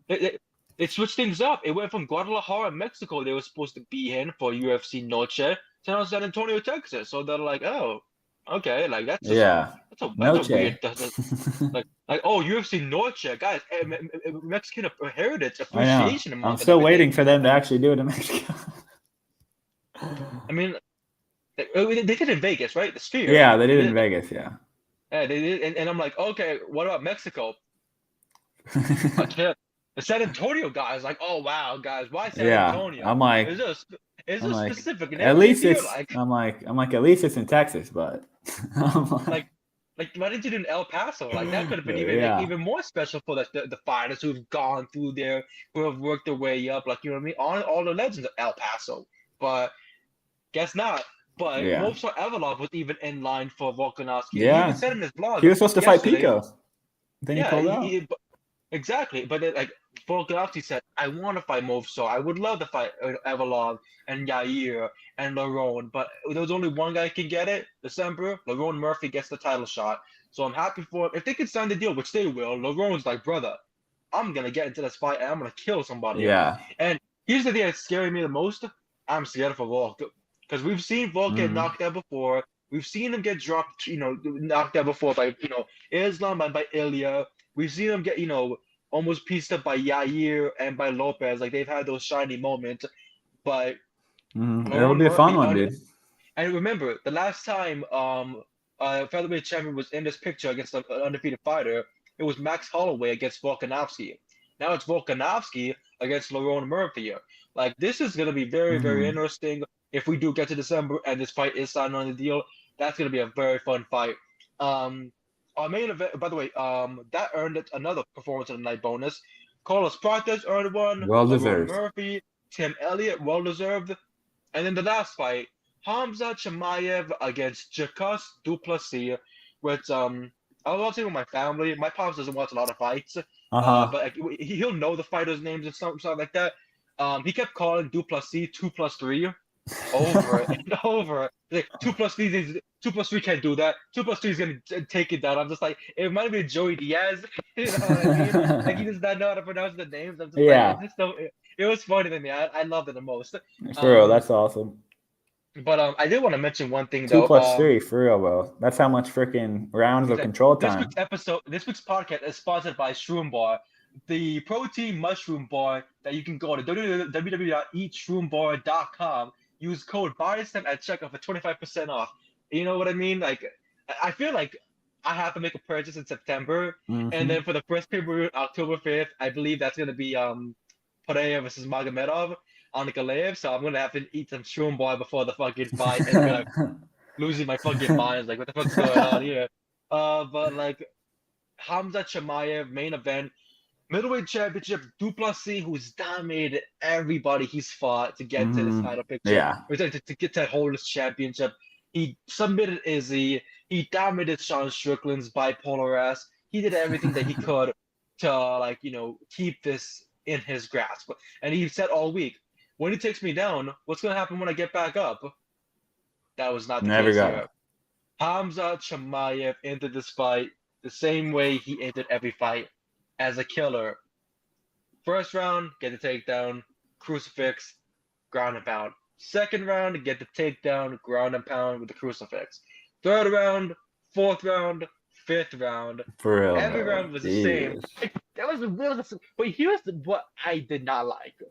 They switched things up. It went from Guadalajara, Mexico, they were supposed to be in for UFC Noche, to now San Antonio, Texas. So they're like, oh, okay, like Yeah, that's a Noche. weird like oh UFC Noche, guys, Mexican Heritage I know. Appreciation I'm Month and still everything. waiting for them to actually do it in Mexico. I mean, they did it in Vegas, right? The Sphere. Yeah, they They did it in did, Vegas. Yeah. yeah, they did, and I'm like, okay, what about Mexico? I can't. The San Antonio guys, like, oh wow, guys, why San Yeah, Antonio? I'm like, Is there I'm a like, specific at name least here? it's, at least it's in Texas, but I'm Like, like, why didn't you do in El Paso? Like that could have been yeah, even more special for the fighters who've gone through there, who have worked their way up. Like you know what I mean? All the legends of El Paso, but guess not. But yeah, Movsar Evloev was even in line for Volkanovski, and he even yeah. said in his He blog was supposed to fight yesterday. Pico, then he Yeah, pulled out. exactly. But like Volkanovski said, I want to fight Movsar. I would love to fight Evloev and Yair and Lerone, but there was only one guy who can get it. December, Lerone Murphy gets the title shot. So I'm happy for him. If they could sign the deal, which they will, Lerone's like, brother, I'm gonna get into this fight and I'm gonna kill somebody. Yeah. And here's the thing that's scaring me the most. I'm scared for Volk because we've seen Volk get Mm, knocked out before. We've seen him get dropped, knocked out before by, Islam and by Ilya. We've seen him get, almost pieced up by Yair and by Lopez. Like they've had those shiny moments. But It'll Lerone be a fun Murphy, one, dude. and remember, the last time featherweight champion was in this picture against an undefeated fighter, it was Max Holloway against Volkanovski. Now it's Volkanovski against Lerone Murphy. Like this is gonna be very, very Mm-hmm. interesting. If we do get to December and this fight is signed on the deal, that's gonna be a very fun fight. Um, our main event, by the way, that earned it another performance of the night bonus. Carlos Prates earned one. Well Lerone deserved. Murphy, Tim Elliott, well deserved. And then the last fight, Khamzat Chimaev against Dricus Du Plessis, which I was watching with my family. My pops doesn't watch a lot of fights, Uh-huh. but like, he'll know the fighters' names and stuff like that. He kept calling Du Plessis 2+3 over and over. Like 2+3 can't do that. 2+3 is gonna take it down. I'm just like, it reminded me of Joey Diaz. You know what I mean? Like he does not know how to pronounce the names. I'm just like, Yeah, it's just so. It was funny to me. I loved it the most. for real. Um, That's awesome. but I did want to mention one thing Two though. plus three, for real, bro. That's how much freaking rounds of Exactly. control time. This week's podcast is sponsored by Shroom Bar, the protein mushroom bar that you can go to www.eatshroombar.com. Use code BIASTEM at checkout for 25% off. You know what I mean? Like, I feel like I have to make a purchase in September, and Mm-hmm. then for the first pay-per-view, October 5th, I believe that's gonna be Pereira versus Magomedov on Nikolaev. So I'm gonna have to eat some Shroom Bar before the fucking fight, and be like losing my fucking mind. Like, what the fuck's going on here? But like Khamzat Chimaev main event. Middleweight championship, Du Plessis, who's dominated everybody he's fought to get to this Mm, title picture, yeah. or to get to hold this championship. He submitted Izzy. He dominated Sean Strickland's bipolar ass. He did everything that he could to keep this in his grasp. And he said all week, when he takes me down, what's gonna happen when I get back up? That was not the Never case got here. it. Khamzat Chimaev entered this fight the same way he entered every fight, as a killer. First round, get the takedown, crucifix, ground and pound. Second round, get the takedown, ground and pound with the crucifix. Third round, fourth round, fifth round. For real, Every bro. round was the same. Jesus. But here's what I did not like.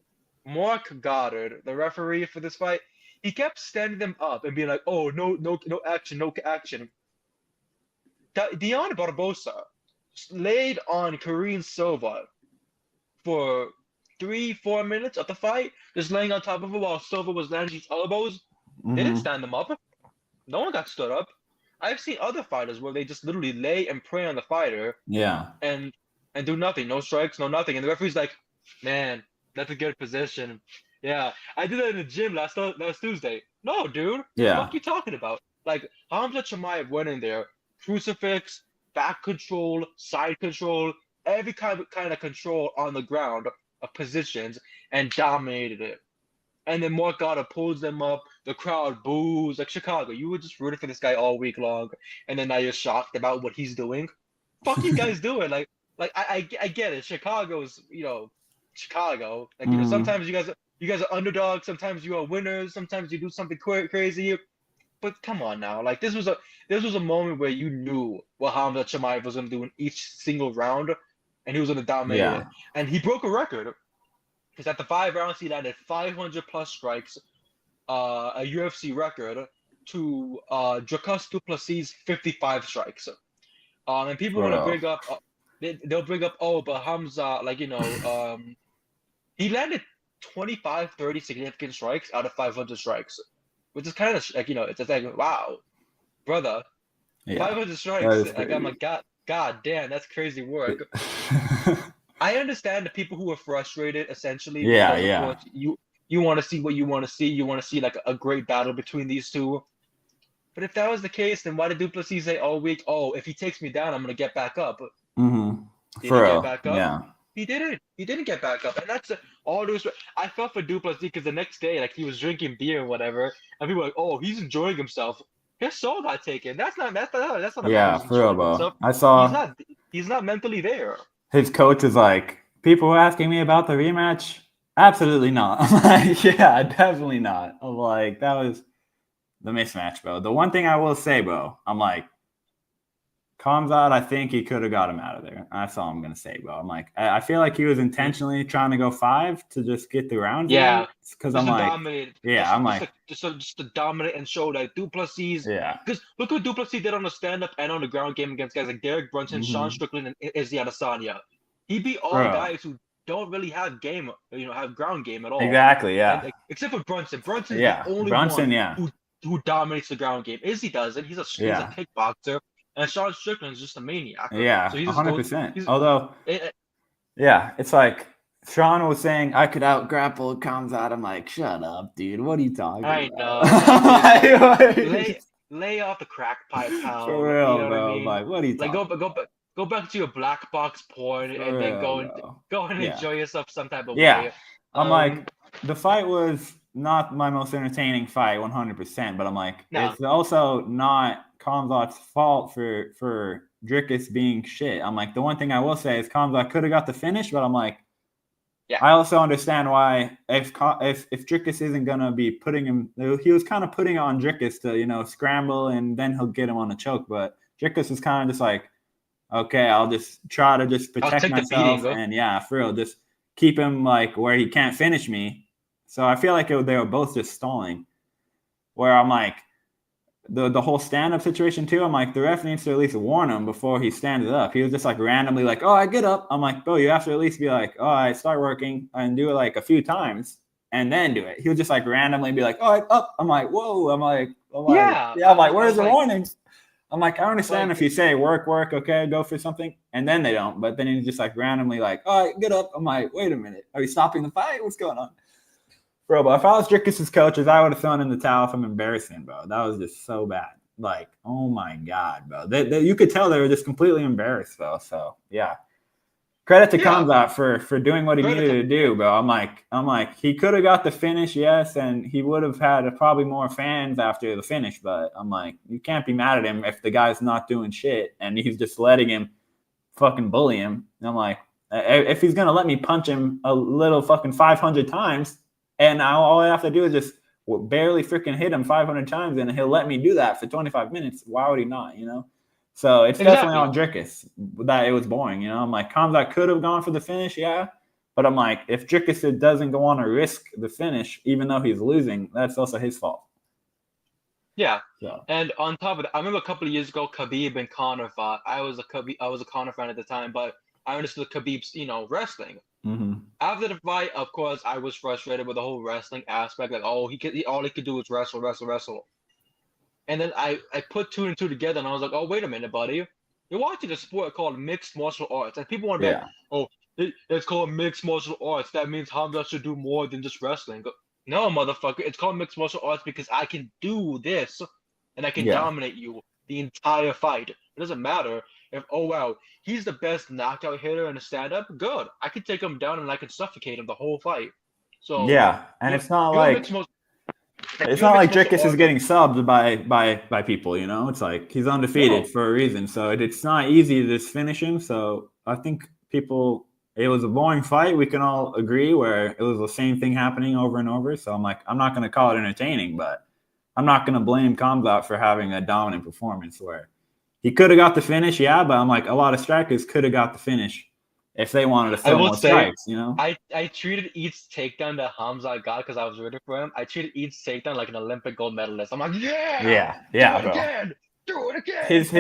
Mark Goddard, the referee for this fight, he kept standing them up and being like, "Oh, no action, no action." Dion Barbosa laid on Kareem Silva for 3-4 minutes of the fight, just laying on top of him while Silva was landing these elbows. They didn't stand them up. No one got stood up. I've seen other fighters where they just literally lay and prey on the fighter Yeah. and do nothing. No strikes, no nothing. And the referee's like, man, that's a good position. Yeah, I did that in the gym last Tuesday. No, dude. Yeah. What the fuck you talking about? Like, Khamzat Chimaev went in there, crucifix, back control, side control, every kind of control on the ground of positions, and dominated it. And then Mark Goddard pulls them up. The crowd boos. Like, Chicago, you were just rooting for this guy all week long, and then now you're shocked about what he's doing. Fuck you guys doing? Like I get it. Chicago's, Chicago. Like, sometimes you guys are underdogs. Sometimes you are winners. Sometimes you do something crazy. But come on now. Like, this was a moment where you knew what Khamzat Chimaev was gonna do in each single round, and he was gonna dominate it. And he broke a record. Because at the 5 rounds, he landed 500 plus strikes, a UFC record, to Dricus Du Plessis' 55 strikes. And people want to bring up, they'll bring up, but Hamza, he landed 25, 30 significant strikes out of 500 strikes, which is kind of it's just like, wow, brother, 500 strikes. Like, I'm like, God damn, that's crazy work. I understand the people who are frustrated, essentially. Yeah, because, of course, you want to see what you want to see. You want to see like a great battle between these two. But if that was the case, then why did Du Plessis say all week, if he takes me down, I'm gonna get back up? Mm-hmm. Did he get back up? Yeah. He didn't. He didn't get back up, and that's all due respect. I felt for Du Plessis because the next day, like, he was drinking beer and whatever, and people were like, "Oh, he's enjoying himself." His soul got taken. That's not a man who's for real, enjoying bro. himself. I saw He's not mentally there. His coach is like, people were asking me about the rematch. Absolutely not. I'm like, yeah, definitely not. I'm like, that was the mismatch, bro. The one thing I will say, bro, I'm like, Khamzat, I think he could have got him out of there. That's all I'm gonna say, bro. I'm like, I feel like he was intentionally trying to go 5 to just get the rounds. Yeah, because I'm like, dominate. Just to dominate and show that Du Plessis. Yeah. Because look what Du Plessis did on the stand-up and on the ground game against guys like Derek Brunson, Sean Strickland, and Izzy Adesanya. He beat all guys who don't really have have ground game at all. Exactly, yeah. And, except for Brunson. Brunson's the only one who dominates the ground game. Izzy doesn't. He's a kickboxer. And Sean Strickland's just a maniac. Yeah, so 100%. Although, it's like Sean was saying, I could out-grapple Khamzat. I'm like, shut up, dude. What are you talking about? I know. Lay off the crack pipe, pal. For real, bro. I mean? Like, what are you talking about? Go back to your black box porn and then go and enjoy yourself some type of way. I'm like, the fight was not my most entertaining fight, 100%. But I'm like, it's also not Khamzat's fault for Dricus being shit. I'm like, the one thing I will say is Khamzat could have got the finish, but I'm like, I also understand why if Dricus isn't gonna be putting him, he was kind of putting on Dricus to scramble and then he'll get him on a choke. But Dricus is kind of just like, okay, I'll just try to just protect myself and for real, just keep him like where he can't finish me. So I feel like they were both just stalling. Where I'm like, the whole stand-up situation too, I'm like, the ref needs to at least warn him before he stands up. He was just like randomly like, I get up. I'm like, bro, you have to at least be like, I start working and do it like a few times and then do it. He would just like randomly be like, up. I'm like, whoa. I'm like, I'm like, where's the warnings? I'm like, I understand if you say work, okay, go for something, and then they don't. But then he's just like randomly like, all right, get up. I'm like, wait a minute, are you stopping the fight? What's going on, bro? But if I was Dricus's coaches, I would have thrown in the towel if I'm embarrassing, bro. That was just so bad. Like, oh my god, bro. You could tell they were just completely embarrassed, though. So yeah. Credit to Khamzat for doing what he needed to do, bro. I'm like, he could have got the finish, yes, and he would have had probably more fans after the finish. But I'm like, you can't be mad at him if the guy's not doing shit and he's just letting him fucking bully him. And I'm like, if he's gonna let me punch him a little fucking 500 times, and all I have to do is just barely freaking hit him 500 times, and he'll let me do that for 25 minutes. Why would he not? You know? So it's definitely on Dricus that it was boring. You know, I'm like, Khamzat could have gone for the finish, yeah. But I'm like, if Dricus doesn't go on to risk the finish, even though he's losing, that's also his fault. Yeah. So. And on top of that, I remember a couple of years ago, Khabib and Conor fought. I was a Conor fan at the time, but I understood Khabib's, wrestling. Mm-hmm. After the fight, of course, I was frustrated with the whole wrestling aspect. Like, all he could do was wrestle. And then I put two and two together, and I was like, oh, wait a minute, buddy. You're watching a sport called mixed martial arts. And people want to be like, oh, it's called mixed martial arts. That means Khamzat should do more than just wrestling. No, motherfucker. It's called mixed martial arts because I can do this, and I can dominate you the entire fight. It doesn't matter if, oh, wow, he's the best knockout hitter in a stand-up. Good. I can take him down, and I can suffocate him the whole fight. So yeah, and it's not like... It's not like Dricus is getting subbed by people, you know? It's like he's undefeated for a reason. So it's not easy to just finish him. So I think it was a boring fight. We can all agree where it was the same thing happening over and over. So I'm like, I'm not going to call it entertaining, but I'm not going to blame Khamzat for having a dominant performance where he could have got the finish, yeah, but I'm like, a lot of strikers could have got the finish if they wanted to throw more strikes, you know? I treated each takedown that Khamzat got because I was rooting for him. I treated each takedown like an Olympic gold medalist. I'm like, do it again.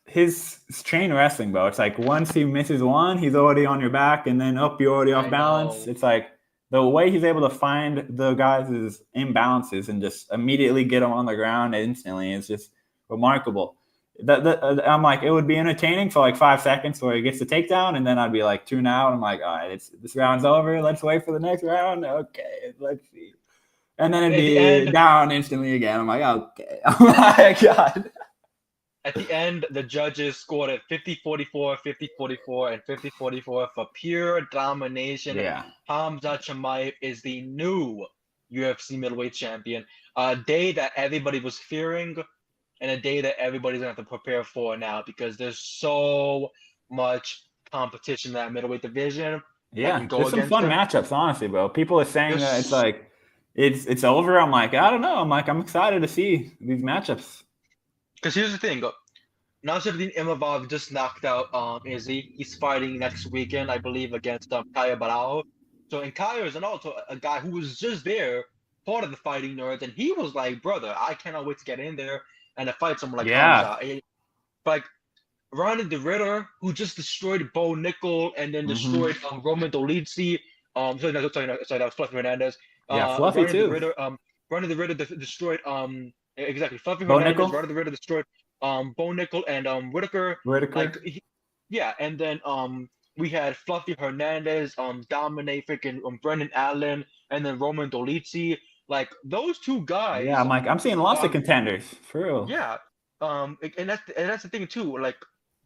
His train wrestling, bro. It's like once he misses one, he's already on your back, and then you're already off balance. It's like the way he's able to find the guys' imbalances and just immediately get them on the ground instantly is just remarkable. I'm like, it would be entertaining for like 5 seconds where he gets the takedown, and then I'd be like, tune out. I'm like, all right, this round's over. Let's wait for the next round. Okay, let's see. And then it'd be down instantly again. I'm like, okay. Oh my God. At the end, the judges scored it 50-44, 50-44, and 50-44 for pure domination. Yeah. Khamzat Chimaev is the new UFC middleweight champion. A day that everybody was fearing, and a day that everybody's going to have to prepare for now because there's so much competition in that middleweight division. Yeah, there's some fun matchups, honestly, bro. People are saying that it's like it's over. I'm like, I don't know. I'm excited to see these matchups. Because here's the thing. Nasruddin Imavov just knocked out Izzy. He's fighting next weekend, I believe, against Kaya Barao. So, and Kaya is also a guy who was just there, part of the Fighting Nerds, and he was like, brother, I cannot wait to get in there and to fight someone like Khamzat. Like Ronnie the Ritter, who just destroyed Bo Nickel and then destroyed Roman Dolidze. Sorry, that was Fluffy Hernandez. Fluffy Ronnie too. The Ritter, Ronnie the Ritter destroyed exactly Fluffy Bo Hernandez. Nickel? Ronnie the Ritter destroyed Bo Nickel and Whitaker. Like, and then we had Fluffy Hernandez dominate freaking Brendan Allen and then Roman Dolidze. Like those two guys. Yeah, I'm seeing lots of contenders for real. Yeah, and that's the thing too. Like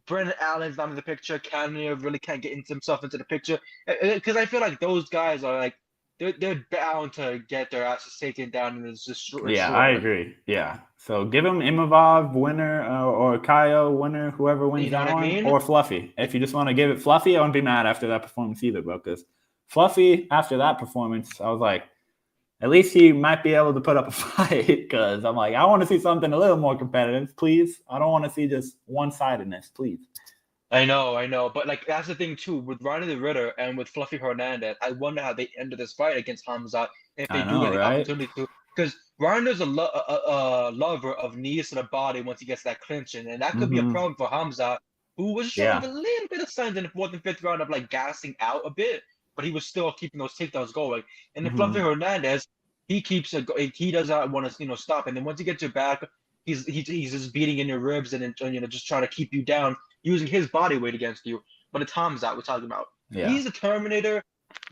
Brendan Allen's not in the picture. Cannonier really can't get himself into the picture because I feel like those guys are like they're bound to get their asses taken down and it's just short. Yeah, I agree. Yeah, so give him Imavov winner or Kaya winner, whoever wins that one, or Fluffy. If you just want to give it Fluffy, I wouldn't be mad after that performance either, bro. Because Fluffy after that performance, I was like, at least he might be able to put up a fight because I'm like, I want to see something a little more competitive, please. I don't want to see just one-sidedness, please. I know. But, like, that's the thing, too. With Ronnie the Ritter and with Fluffy Hernandez, I wonder how they ended this fight against Khamzat if they do get the opportunity to. Because Ronnie's a lover of knees to the body once he gets that clinching. And that could be a problem for Khamzat, who was showing a little bit of signs in the 4th and 5th round of, like, gassing out a bit. But he was still keeping those takedowns going. And then Fluffy Hernandez, he keeps he does not want to stop. And then once he gets your back, he's just beating in your ribs and just trying to keep you down using his body weight against you. But it's Khamzat we're talking about. Yeah. He's a Terminator.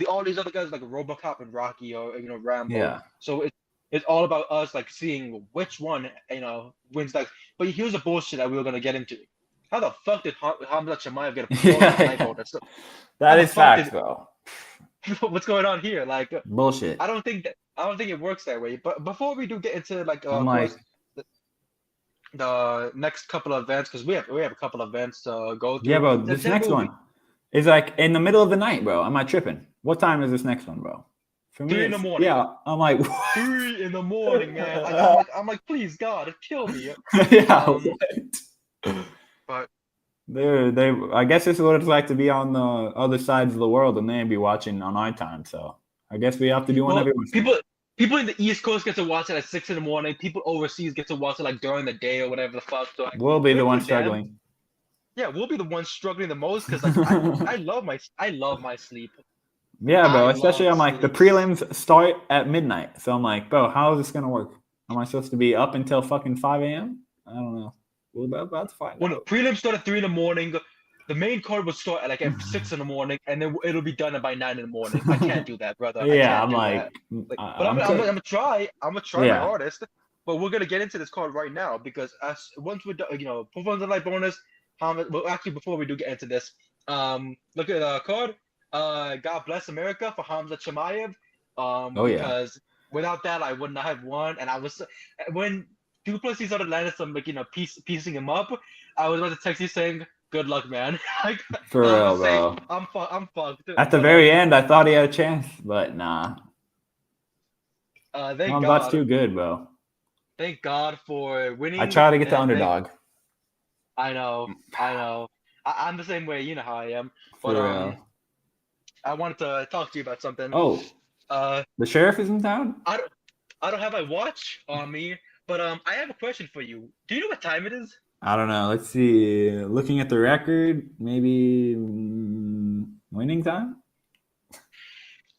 All these other guys like RoboCop and Rocky or Rambo. Yeah. So it's all about us like seeing which one wins that. But here's the bullshit that we were gonna get into. How the fuck did Khamzat Chimaev get a performance bonus? That is facts, bro. What's going on here? Like bullshit. I don't think it works that way. But before we do get into the next couple of events, because we have a couple of events to go through. Yeah, bro. This next one is like in the middle of the night, bro. Am I tripping? What time is this next one, bro? For me, 3 in the morning. Yeah, I'm like 3 in the morning, man. I'm like, please God, kill me. Yeah. But I guess this is what it's like to be on the other sides of the world and they be watching on our time. So I guess we have to do one everyone's people in the East Coast get to watch it at 6 in the morning. People overseas get to watch it like during the day or whatever the fuck. So like, we'll be the ones struggling. Yeah, we'll be the ones struggling the most because like I love my sleep. Yeah, bro. Especially I'm like the prelims start at midnight, so I'm like, bro, how is this gonna work? Am I supposed to be up until fucking 5 a.m.? I don't know. We're about to find out. When the prelims start at 3 in the morning, the main card will start at like at 6 in the morning, and then it'll be done by 9 in the morning. I can't do that, brother. Yeah, I'm gonna try my hardest. But we're gonna get into this card right now because once we're done, performance of the night bonus. Well, actually, before we do get into this, look at the card. God bless America for Khamzat Chimaev. Because without that, I would not have won. And I was when Du Plessis started landing some piecing him up. I was about to text you saying, "Good luck, man." For real, bro. I'm fucked. At the very end, I thought he had a chance, but nah. Thank God. That's too good, bro. Thank God for winning. I try to get the underdog. I know. I'm the same way. You know how I am. But I wanted to talk to you about something. Oh. The sheriff is in town? I don't have my watch on me, but I have a question for you. Do you know what time it is? I don't know. Let's see. Looking at the record, maybe winning time?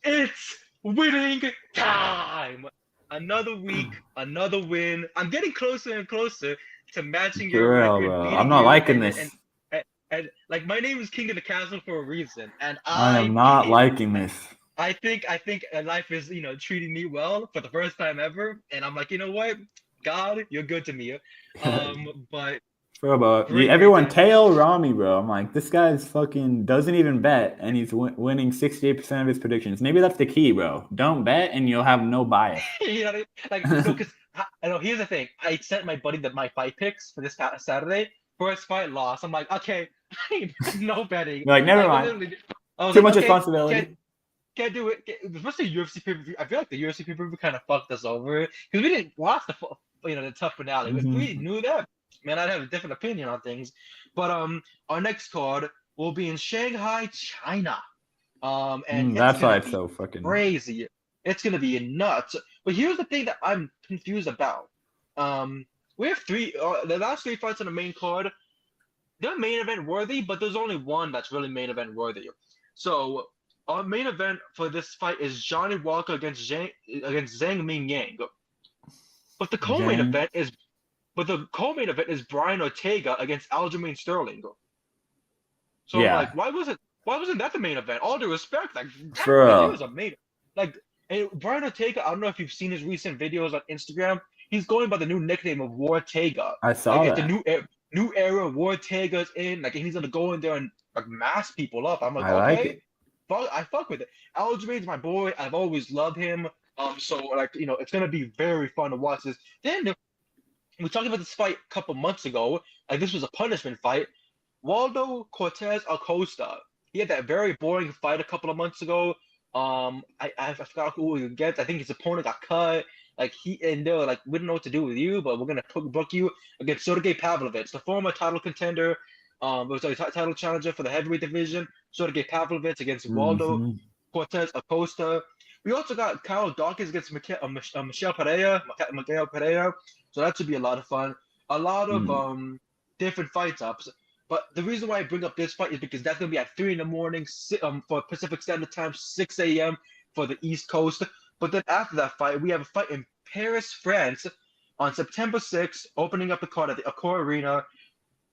It's winning time. Another week, another win. I'm getting closer and closer to matching your record. Bro. I'm not liking this. And like my name is King of the Castle for a reason, and I am not liking this. I think life is treating me well for the first time ever, and I'm like, you know what, God, you're good to me. But bro, everyone tail Rami, bro. I'm like, this guy's fucking doesn't even bet, and he's winning 68% of his predictions. Maybe that's the key, bro. Don't bet, and you'll have no bias. You know what I mean? Like, because I know. Here's the thing. I sent my buddy my fight picks for this past Saturday. First fight loss. I'm like, okay, no betting. You're like, never mind. Too much responsibility. Can't do it. Especially UFC pay-per-view. I feel like the UFC pay-per-view kind of fucked us over because we didn't watch the tough finale. If we knew that, man, I'd have a different opinion on things. But our next card will be in Shanghai, China. And that's why it's so fucking crazy. It's gonna be nuts. But here's the thing that I'm confused about. We have the last 3 fights on the main card. They're main event worthy, but there's only one that's really main event worthy. So our main event for this fight is Johnny Walker against Zhang Ming Yang. But the co-main event is Brian Ortega against Aljamain Sterling. So like, why wasn't that the main event? All due respect, like that was a main. Like, and Brian Ortega, I don't know if you've seen his recent videos on Instagram. He's going by the new nickname of Wartega. I saw that. The new era Wartega's in. Like, he's gonna go in there and like mass people up. I'm like, I fuck with it. Aljamain's my boy. I've always loved him. So like, it's gonna be very fun to watch this. Then we talked about this fight a couple months ago. Like, this was a punishment fight. Waldo Cortez Acosta. He had that very boring fight a couple of months ago. I forgot who he was against. I think his opponent got cut. Like, they were like, we don't know what to do with you, but we're gonna book you against Sergey Pavlovich, the former title contender. Was a title challenger for the heavyweight division. Sergey Pavlovich against Waldo Cortez Acosta. We also got Kyle Dawkins against Miguel Pereira. So that should be a lot of fun. A lot of different fights ups. But the reason why I bring up this fight is because that's gonna be at 3 in the morning for Pacific Standard Time, 6 a.m. for the East Coast. But then after that fight, we have a fight in Paris, France. On September 6th, opening up the card at the Accor Arena,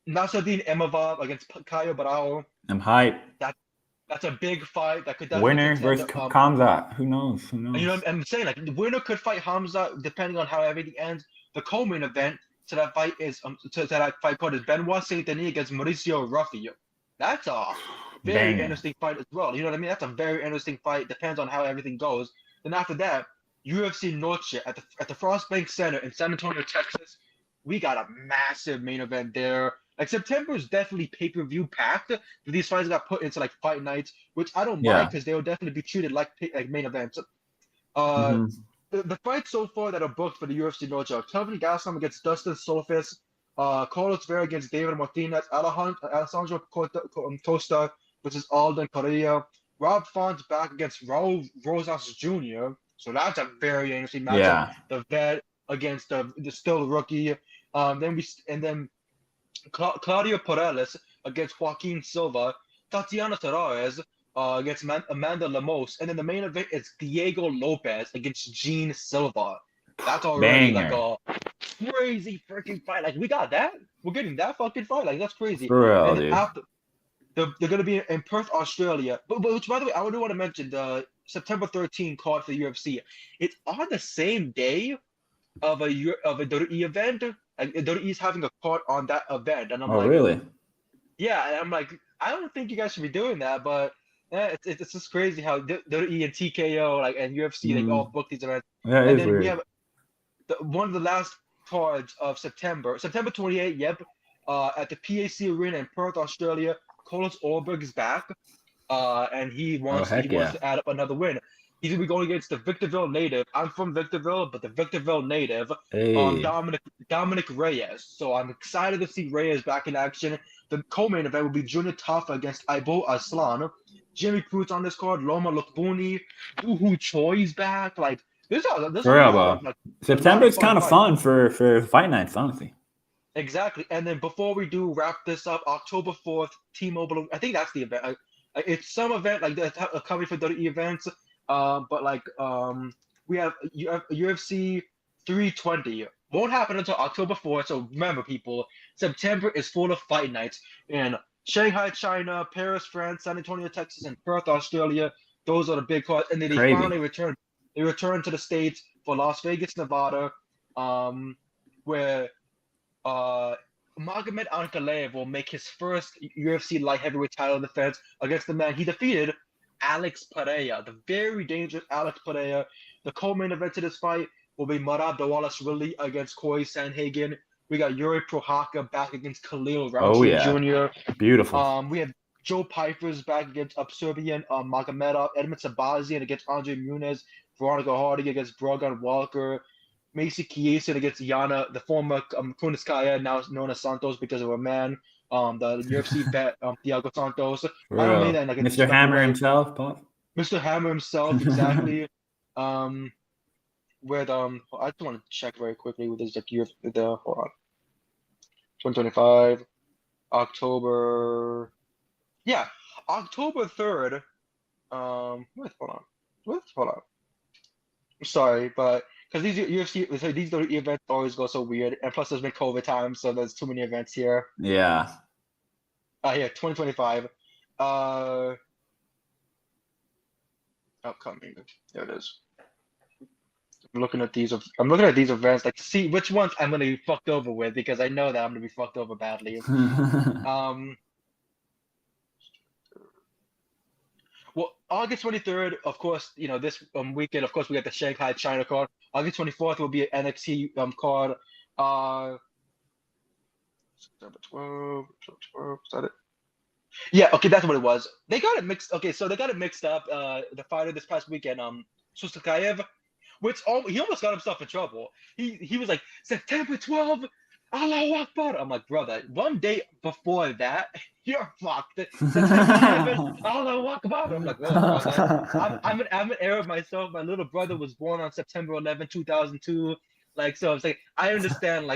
Nasruddin Imavov against Caio Barao. I'm hyped. That's a big fight. That could definitely Winner contend. versus Khamzat. Who knows? Who knows? You know, I'm saying like the winner could fight Hamza depending on how everything ends. The co-main event to that fight card is Benoit Saint Denis against Mauricio Rufio. That's a very interesting fight as well. You know what I mean? That's a very interesting fight. Depends on how everything goes. Then after that, UFC Noche at the Frostbank Center in San Antonio, Texas. We got a massive main event there. Like September is definitely pay-per-view packed. These fights got put into like fight nights, which I don't mind because they will definitely be treated like main events. The fights so far that are booked for the UFC Noche are Kelvin Gastelum against Dustin Solfis, Carlos Vera against David Martinez, Alessandro Costa versus Alden Correa, Rob Fon's back against Raul Rosas Jr. So that's a very interesting matchup. Yeah. The vet against the still rookie. Then Claudio Porales against Joaquin Silva, Tatiana Torres against Amanda Lemos, and then the main event is Diego Lopez against Gene Silva. That's already like a crazy freaking fight. Like we got that. We're getting that fucking fight. Like that's crazy. For real, and then dude. after they're gonna be in Perth, Australia. But which by the way, I do want to mention the September 13 card for the UFC. It's on the same day of a WWE event. Like WWE is having a card on that event, and I'm like, really? Yeah, and I'm like, I don't think you guys should be doing that, but it's just crazy how WWE and TKO and UFC they all book these events. Yeah, and then weird. we have one of the last cards of September 28. Yep, at the PAC Arena in Perth, Australia. Carlos Ulberg is back, and he wants to add up another win. He's gonna be going against the Victorville native. I'm from Victorville, but the Victorville native, Dominic Reyes. So I'm excited to see Reyes back in action. The co-main event will be Junior Tafa against Aibo Aslan. Jimmy Pruitt's on this card. Loma Lukbuni, Uhu Choi's back. Like this September is kind of fun for fight nights, honestly. Exactly. And then before we do wrap this up, October 4th, T-Mobile. I think that's the event. It's some event like that's coming for WWE events. But we have UFC 320. Won't happen until October 4th. So remember, people, September is full of fight nights in Shanghai, China, Paris, France, San Antonio, Texas, and Perth, Australia. Those are the big cards. And then they finally return. They return to the States for Las Vegas, Nevada, where Magomed Ankalaev will make his first UFC light heavyweight title defense against the man he defeated, Alex Pereira, the very dangerous Alex Pereira. The co-main event to this fight will be Marab Dawalashvili against Corey Sandhagen. We got Yuri Prohaska back against Khalil Rountree Jr. Beautiful. We have Joe Piper's back against Absurbian Magomedov, Edmund Sabazian against Andre Muniz, Veronica Hardy against Brogan Walker, Macy Chiesa against Yana, the former Kuniskaya, now known as Santos because of her man. The UFC vet, Thiago Santos. I don't mean that Mr. Hammer himself, Pop. Mr. Hammer himself, exactly. I just want to check very quickly with this hold on. 2025, October. Yeah, October 3rd. Hold on. Sorry, but because these UFC, these events always go so weird, and plus there's been COVID time, so there's too many events here. Yeah. Here, 2025. Upcoming. There it is. I'm looking at these events, like see which ones I'm gonna be fucked over with because I know that I'm gonna be fucked over badly. Well, August 23rd, of course, this weekend, of course, we got the Shanghai China card. August 24th will be an NXT card. September 12, is that it? Yeah, okay, that's what it was. They got it mixed. Okay, so they got it mixed up. The fighter this past weekend, Susakayev, he almost got himself in trouble. He was like, September 12th, Allahu Akbar. I'm like, brother, one day before that, you're fucked. Allahu Akbar. I'm like, whoa, brother. I'm an Arab myself. My little brother was born on September 11, 2002. Like, so I'm saying, I understand,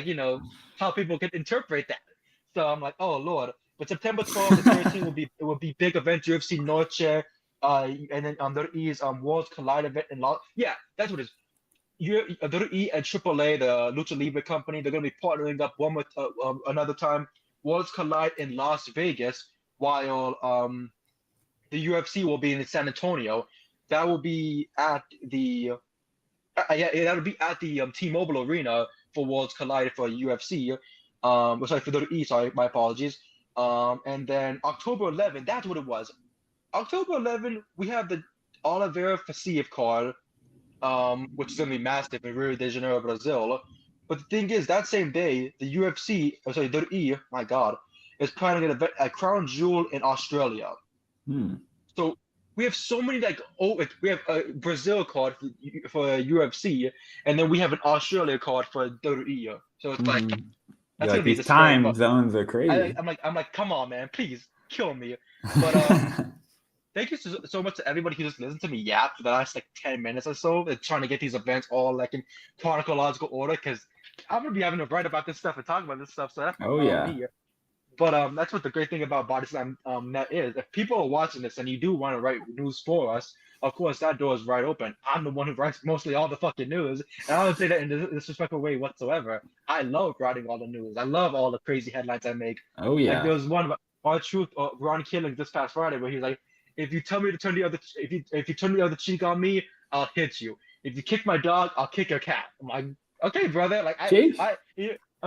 how people can interpret that. So I'm like, oh, Lord. But September 12th to 13th will be big event, UFC Noche. And then there is Worlds Collide event in Las. Yeah, that's what it is. WWE and AAA, the Lucha Libre company, they're gonna be partnering up one with another time. Worlds collide in Las Vegas, while the UFC will be in San Antonio. That will be at the that'll be at the T-Mobile Arena for Worlds Collide for UFC. Sorry, for WWE. Sorry, my apologies. And then October 11th, that's what it was. October 11th, we have the Oliveira Faciev card, which is gonna be massive in Rio de Janeiro, Brazil. But the thing is, that same day, the UFC, WWE, my God, is planning a crown jewel in Australia. So we have so many we have a Brazil card for UFC, and then we have an Australia card for WWE. So it's like that's gonna be these time zones are crazy. I'm like, come on, man, please kill me. But thank you so much to everybody who just listened to me yap for the last like 10 minutes or so, and trying to get these events all like in chronological order, because I'm gonna be having to write about this stuff and talk about this stuff. So that's me. But that's what the great thing about Body Slam Net is. If people are watching this and you do want to write news for us, of course that door is right open. I'm the one who writes mostly all the fucking news, and I don't say that in a disrespectful way whatsoever. I love writing all the news. I love all the crazy headlines I make. Like there was one about R-Truth or Ron Killing this past Friday where he was like, if you tell me to turn the other, if you turn the other cheek on me, I'll hit you. If you kick my dog, I'll kick your cat. I'm like, okay, brother. Like I'm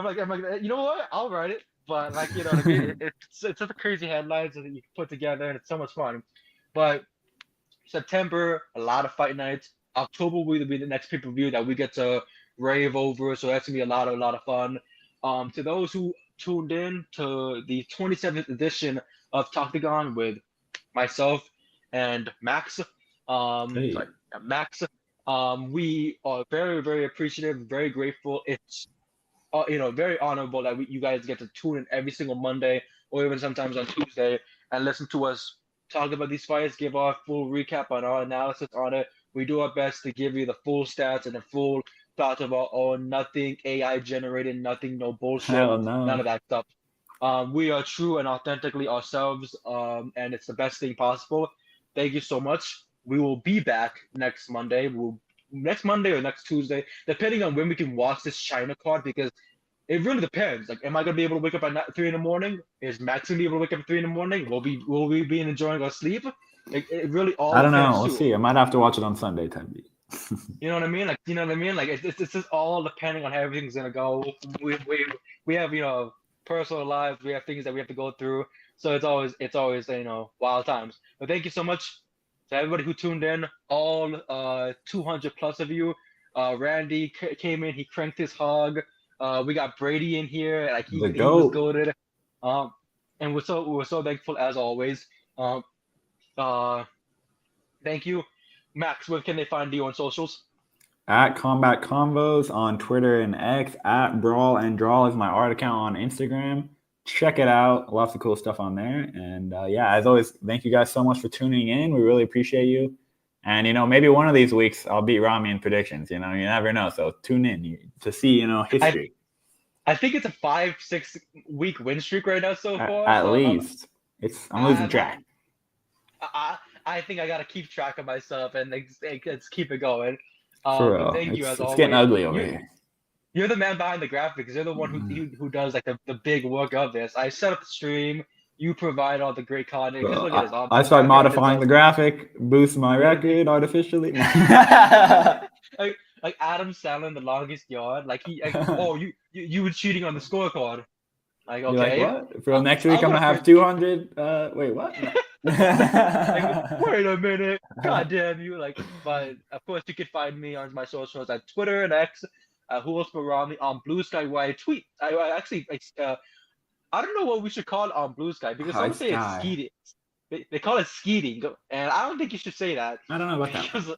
like, you know what? I'll write it. But like, you know what I mean? It's such a crazy headlines that you can put together, and it's so much fun. But September, a lot of fight nights. October will be the next pay-per-view that we get to rave over, so that's gonna be a lot of fun. To those who tuned in to the 27th edition of Talktagon with myself and Max, Max, we are very, very appreciative, very grateful. It's very honorable that you guys get to tune in every single Monday or even sometimes on Tuesday and listen to us talk about these fights, give our full recap on our analysis on it. We do our best to give you the full stats and the full thoughts of our own. Nothing AI generated, nothing, no bullshit, none of that stuff. We are true and authentically ourselves, and it's the best thing possible. Thank you so much. We will be back next Monday. Next Monday or next Tuesday, depending on when we can watch this China card, because it really depends. Like, am I gonna be able to wake up at 3 a.m? Is Max gonna be able to wake up at 3 a.m? Will we be enjoying our sleep? It really all. I don't know. We'll see. I might have to watch it on Sunday, Tembi. You know what I mean? Like, you know what I mean? Like, it's just all depending on how everything's gonna go. We have personal lives. We have things that we have to go through. So it's always wild times. But thank you so much to everybody who tuned in, all 200 plus of you. Randy came in, he cranked his hog. We got Brady in here, like he was goated. And we're so thankful as always. Thank you. Max, where can they find you on socials? At Combat Combos on Twitter and X. At Brawl and Draw is my art account on Instagram. Check it out. Lots of cool stuff on there. And as always, thank you guys so much for tuning in. We really appreciate you. And, maybe one of these weeks I'll beat Rami in predictions. You never know. So tune in to see, history. I think it's a 5-6 week win streak right now so far. At least. I'm losing track. I think I got to keep track of myself and let's keep it going. For real. Thank you as always. It's getting ugly over here. You're the man behind the graphics. You're the one who does like the big work of this. I set up the stream. You provide all the great content. Look at this. I start modifying the graphic, boost my record artificially. like Adam Sandler in The Longest Yard. Like you were cheating on the scorecard. Like, okay. You're like, what? For next week I'm gonna have 200. Wait, what? Wait a minute. God damn you. But of course you can find me on my socials at Twitter and X. Who else but Rami on Blue Sky, where I tweet. I don't know what we should call it on Blue Sky, because some say it's skeeting. They call it skeeting, and I don't think you should say that. I don't know about that.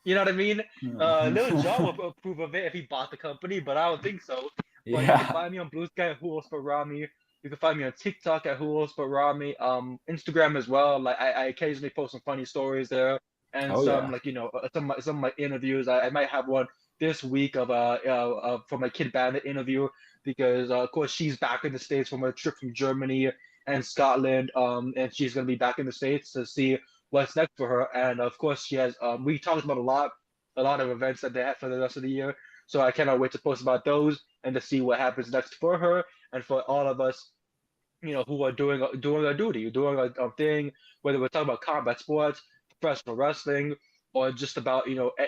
You know what I mean? Lil Jon will approve of it if he bought the company, but I don't think so. But you can find me on Blue Sky at Who Else But Rami. You can find me on TikTok at Who Else But Rami. Instagram as well. Like I occasionally post some funny stories there, and some of my interviews. I might have one this week from a Kid Bandit interview, because of course she's back in the States from a trip from Germany and Scotland, and she's gonna be back in the States to see what's next for her. And of course she has we talked about a lot a lot of events that they have for the rest of the year. So I cannot wait to post about those and to see what happens next for her and for all of us, who are doing our duty, doing our thing, whether we're talking about combat sports, professional wrestling, or just about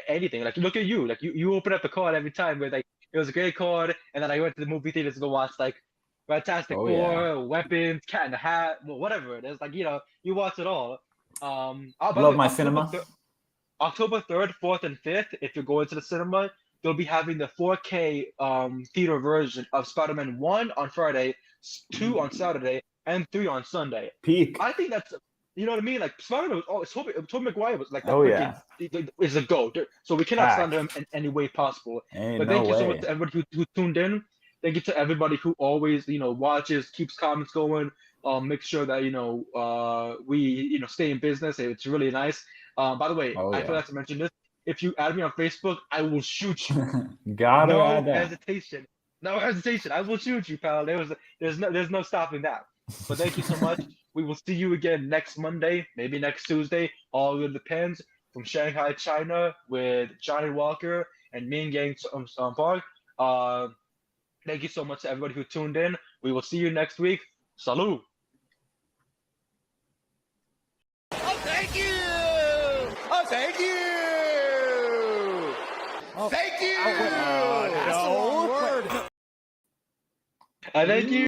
anything. Like look at you, like you open up the card every time where like it was a great card, and then I went to the movie theaters to go watch like Fantastic Oh, Four, yeah. Weapons, Cat in the Hat, well, whatever it is. Like you watch it all. By the Love way, my cinema. October 3rd, 4th, and 5th, if you're going to the cinema, they'll be having the 4K theater version of Spider-Man 1 on Friday, 2 on Saturday, and 3 on Sunday. Peak. I think that's, you know what I mean? Like, Spider-Man was, Tobey Maguire was like the Oh, freaking, yeah. is a GOAT. So we cannot Fact. slander him in any way possible. Ain't But no thank you so way. much to everybody who tuned in. Thank you to everybody who always, watches, keeps comments going. Make sure that we stay in business. It's really nice. By the way, Oh, I yeah. forgot to mention this. If you add me on Facebook, I will shoot you. Gotta No add that. hesitation. No hesitation. I will shoot you, pal. There's no stopping that. But thank you so much. We will see you again next Monday, maybe next Tuesday. All it depends. From Shanghai, China, with Johnny Walker and Ming Yang Park. Thank you so much to everybody who tuned in. We will see you next week. Salud. Oh, thank you. Oh, thank you. Thank you. That's the wrong word. I thank you.